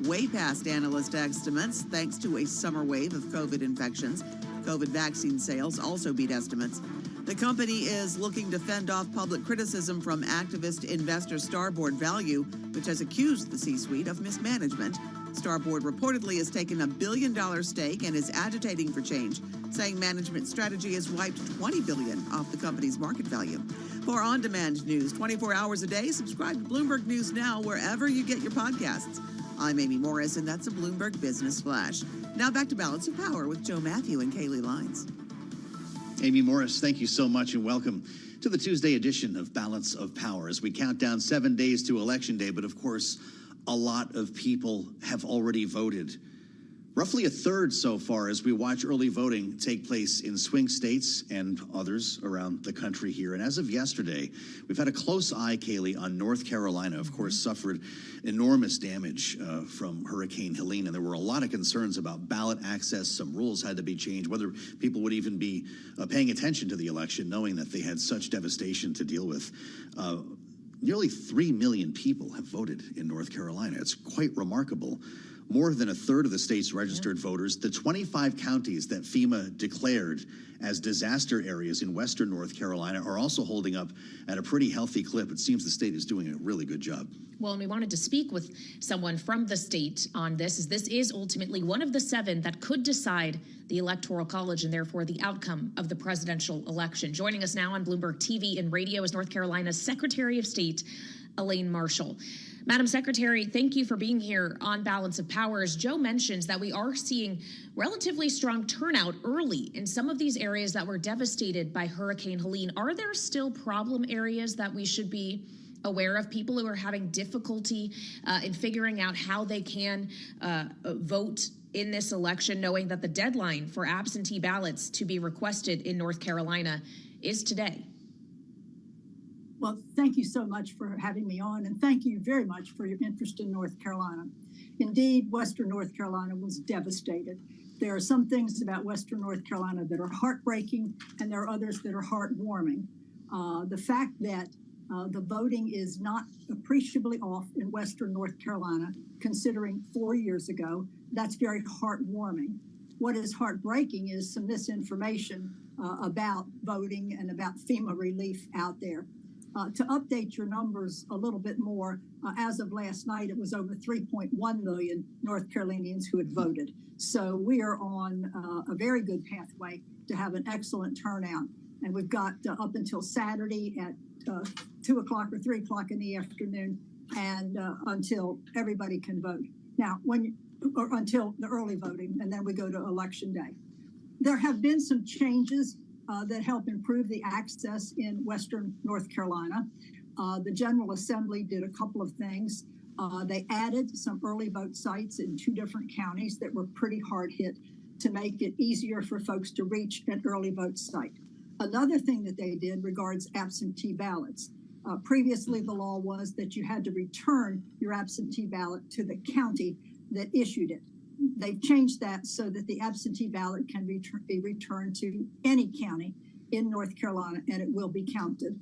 way past analyst estimates, thanks to a summer wave of COVID infections. COVID vaccine sales also beat estimates. The company is looking to fend off public criticism from activist investor Starboard Value, which has accused the C-suite of mismanagement. Starboard reportedly has taken a $1 billion stake and is agitating for change, saying management strategy has wiped $20 billion off the company's market value. For on-demand news 24 hours a day, subscribe to Bloomberg News Now wherever you get your podcasts. I'm Amy Morris, and that's a Bloomberg Business Flash. Now back to Balance of Power with Joe Matthew and Kaylee Lines. Amy Morris, thank you so much, and welcome to the Tuesday edition of Balance of Power as we count down 7 days to Election Day. But of course, a lot of people have already voted. Roughly a third so far as we watch early voting take place in swing states and others around the country here. And as of yesterday, we've had a close eye, Kaylee, on North Carolina, of course, suffered enormous damage from Hurricane Helene. And there were a lot of concerns about ballot access. Some rules had to be changed, whether people would even be paying attention to the election, knowing that they had such devastation to deal with. Nearly 3 million people have voted in North Carolina. It's quite remarkable. More than a third of the state's registered voters. The 25 counties that FEMA declared as disaster areas in western North Carolina are also holding up at a pretty healthy clip. It seems the state is doing a really good job. Well, and we wanted to speak with someone from the state on this, as this is ultimately one of the 7 that could decide the Electoral College and therefore the outcome of the presidential election. Joining us now on Bloomberg TV and radio is North Carolina's Secretary of State, Elaine Marshall. Madam Secretary, thank you for being here on Balance of Power. As Joe mentions that we are seeing relatively strong turnout early in some of these areas that were devastated by Hurricane Helene. Are there still problem areas that we should be aware of, people who are having difficulty in figuring out how they can vote in this election, knowing that the deadline for absentee ballots to be requested in North Carolina is today? Well, thank you so much for having me on, and thank you very much for your interest in North Carolina. Indeed, Western North Carolina was devastated. There are some things about Western North Carolina that are heartbreaking, and there are others that are heartwarming. The fact that the voting is not appreciably off in Western North Carolina, considering 4 years ago, that's very heartwarming. What is heartbreaking is some misinformation about voting and about FEMA relief out there. To update your numbers a little bit more, as of last night, it was over 3.1 million North Carolinians who had voted. So we are on a very good pathway to have an excellent turnout. And we've got up until Saturday at 2 o'clock or 3 o'clock in the afternoon, and until everybody can vote. Now, until the early voting, and then we go to Election Day. There have been some changes that help improve the access in Western North Carolina. The General Assembly did a couple of things. They added some early vote sites in 2 different counties that were pretty hard hit to make it easier for folks to reach an early vote site. Another thing that they did regards absentee ballots. Previously, the law was that you had to return your absentee ballot to the county that issued it. They've changed that so that the absentee ballot can be returned to any county in North Carolina, and it will be counted.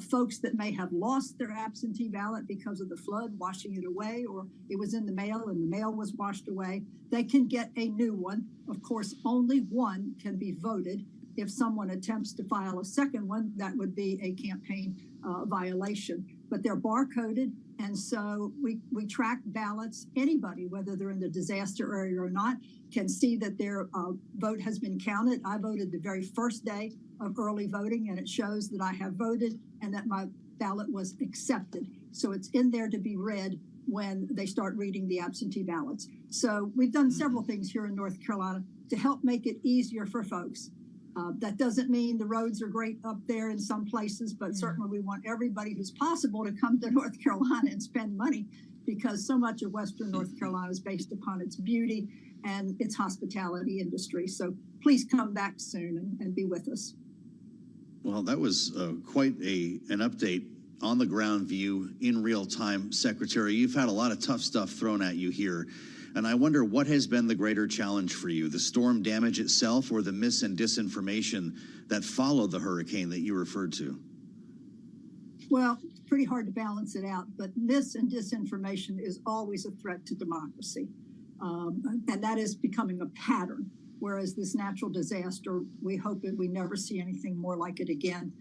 Folks that may have lost their absentee ballot because of the flood washing it away, or it was in the mail and the mail was washed away, they can get a new one. Of course, only one can be voted. If someone attempts to file a second one, that would be a campaign violation. But they're barcoded, And so we track ballots. Anybody, whether they're in the disaster area or not, can see that their vote has been counted. I voted the very first day of early voting, and it shows that I have voted and that my ballot was accepted. So it's in there to be read when they start reading the absentee ballots. So we've done several things here in North Carolina to help make it easier for folks. That doesn't mean the roads are great up there in some places, but certainly we want everybody who's possible to come to North Carolina and spend money, because so much of Western North Carolina is based upon its beauty and its hospitality industry. So please come back soon and be with us. Well, that was quite an update, on the ground view in real time, Secretary. You've had a lot of tough stuff thrown at you here. And I wonder what has been the greater challenge for you, the storm damage itself or the mis and disinformation that followed the hurricane that you referred to? Well, it's pretty hard to balance it out, but mis and disinformation is always a threat to democracy. And that is becoming a pattern. Whereas this natural disaster, we hope that we never see anything more like it again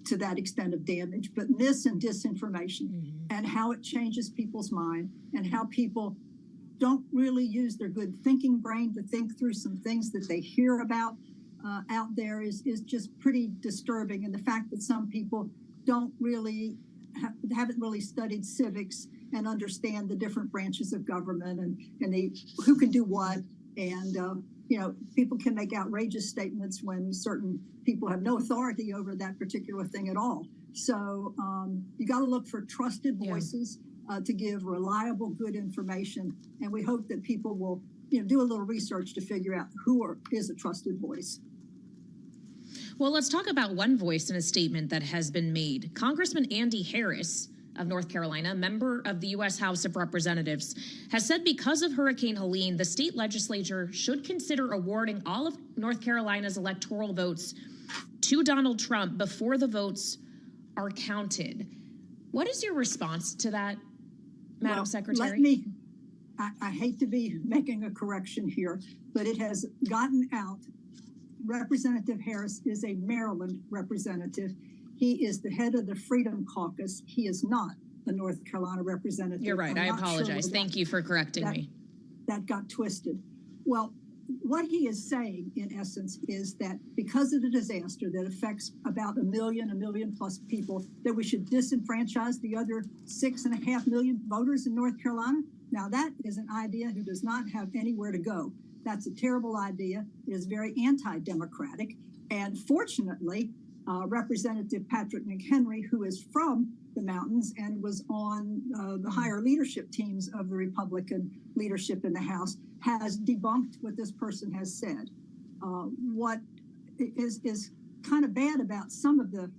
to that extent of damage. But mis and disinformation and how it changes people's mind and how people don't really use their good thinking brain to think through some things that they hear about out there is just pretty disturbing. And the fact that some people don't really haven't really studied civics and understand the different branches of government and who can do what. And, people can make outrageous statements when certain people have no authority over that particular thing at all. So you got to look for trusted voices to give reliable, good information. And we hope that people will, do a little research to figure out who is a trusted voice. Well, let's talk about one voice in a statement that has been made. Congressman Andy Harris of North Carolina, member of the U.S. House of Representatives, has said because of Hurricane Helene, the state legislature should consider awarding all of North Carolina's electoral votes to Donald Trump before the votes are counted. What is your response to that, Madam Secretary? I hate to be making a correction here, but it has gotten out. Representative Harris is a Maryland representative. He is the head of the Freedom Caucus. He is not a North Carolina representative. You're right. I apologize. Thank you for correcting me. That got twisted. Well, what he is saying, in essence, is that because of the disaster that affects about a million plus people, that we should disenfranchise the other 6.5 million voters in North Carolina. Now, that is an idea who does not have anywhere to go. That's a terrible idea. It is very anti-democratic. And fortunately, Representative Patrick McHenry, who is from the mountains and was on the higher leadership teams of the Republican leadership in the House, has debunked what this person has said. What is kind of bad about some of the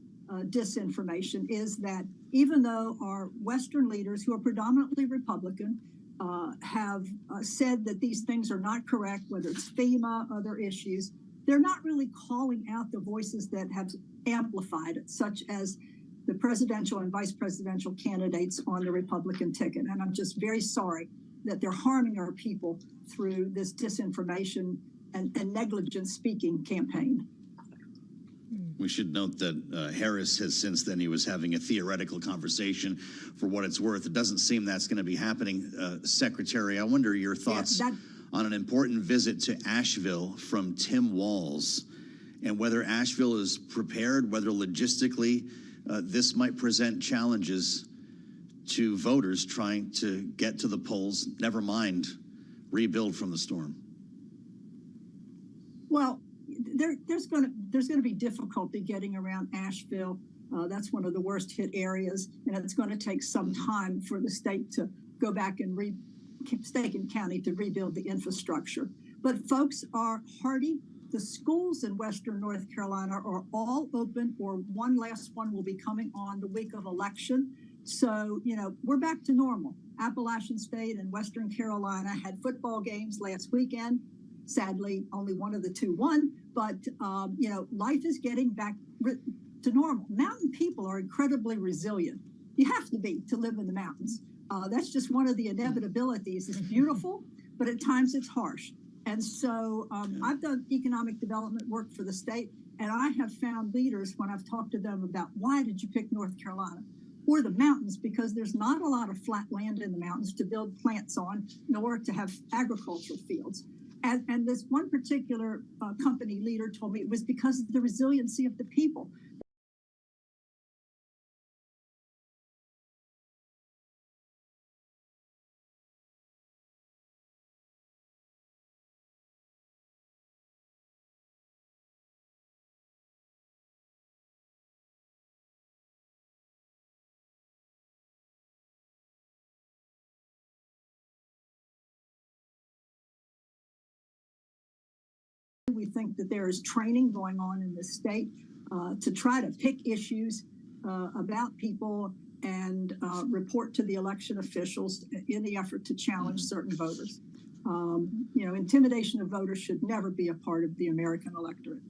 disinformation is that even though our Western leaders, who are predominantly Republican, have said that these things are not correct, whether it's FEMA, other issues, they're not really calling out the voices that have amplified it, such as the presidential and vice presidential candidates on the Republican ticket. And I'm just very sorry that they're harming our people through this disinformation and negligent speaking campaign. We should note that Harris has since then, he was having a theoretical conversation for what it's worth. It doesn't seem that's going to be happening. Secretary, I wonder your thoughts on an important visit to Asheville from Tim Walz, and whether Asheville is prepared, whether logistically this might present challenges to voters trying to get to the polls, never mind rebuild from the storm. Well, there's going to be difficulty getting around Asheville. That's one of the worst hit areas, and it's going to take some time for the state to go back and state and county to rebuild the infrastructure. But folks are hardy. The schools in Western North Carolina are all open, or one last one will be coming on the week of election. So, we're back to normal. Appalachian State and Western Carolina had football games last weekend. Sadly, only one of the two won, but, life is getting back to normal. Mountain people are incredibly resilient. You have to be to live in the mountains. That's just one of the inevitabilities. It's beautiful, but at times it's harsh. And so I've done economic development work for the state, and I have found leaders when I've talked to them about why did you pick North Carolina? or the mountains, because there's not a lot of flat land in the mountains to build plants on, nor to have agricultural fields. And this one particular company leader told me it was because of the resiliency of the people. We think that there is training going on in the state to try to pick issues about people and report to the election officials in the effort to challenge certain voters. Intimidation of voters should never be a part of the American electorate.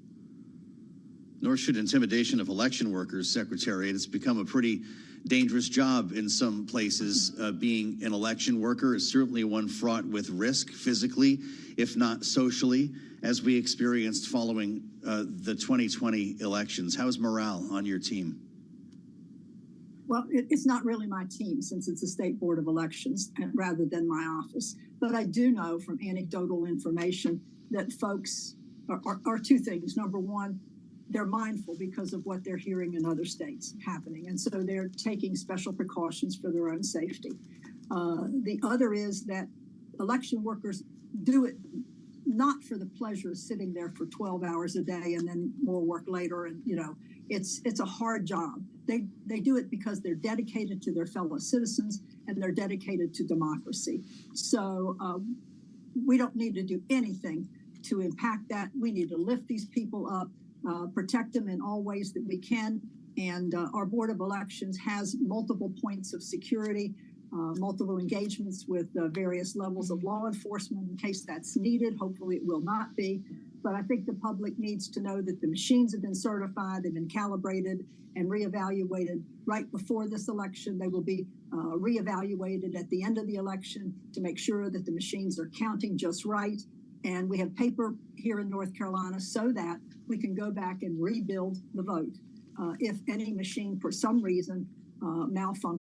Nor should intimidation of election workers, Secretary. It's become a pretty dangerous job in some places. Being an election worker is certainly one fraught with risk, physically, if not socially, as we experienced following the 2020 elections. How's morale on your team? Well, it's not really my team, since it's the State Board of Elections rather than my office. But I do know from anecdotal information that folks are two things. Number one, they're mindful because of what they're hearing in other states happening. And so they're taking special precautions for their own safety. The other is that election workers do it not for the pleasure of sitting there for 12 hours a day and then more work later. And, it's a hard job. They do it because they're dedicated to their fellow citizens and they're dedicated to democracy. So we don't need to do anything to impact that. We need to lift these people up, protect them in all ways that we can. And our Board of Elections has multiple points of security, multiple engagements with various levels of law enforcement in case that's needed. Hopefully it will not be. But I think the public needs to know that the machines have been certified, they've been calibrated and reevaluated right before this election. They will be reevaluated at the end of the election to make sure that the machines are counting just right. And we have paper here in North Carolina so that we can go back and rebuild the vote. If any machine for some reason malfunctions,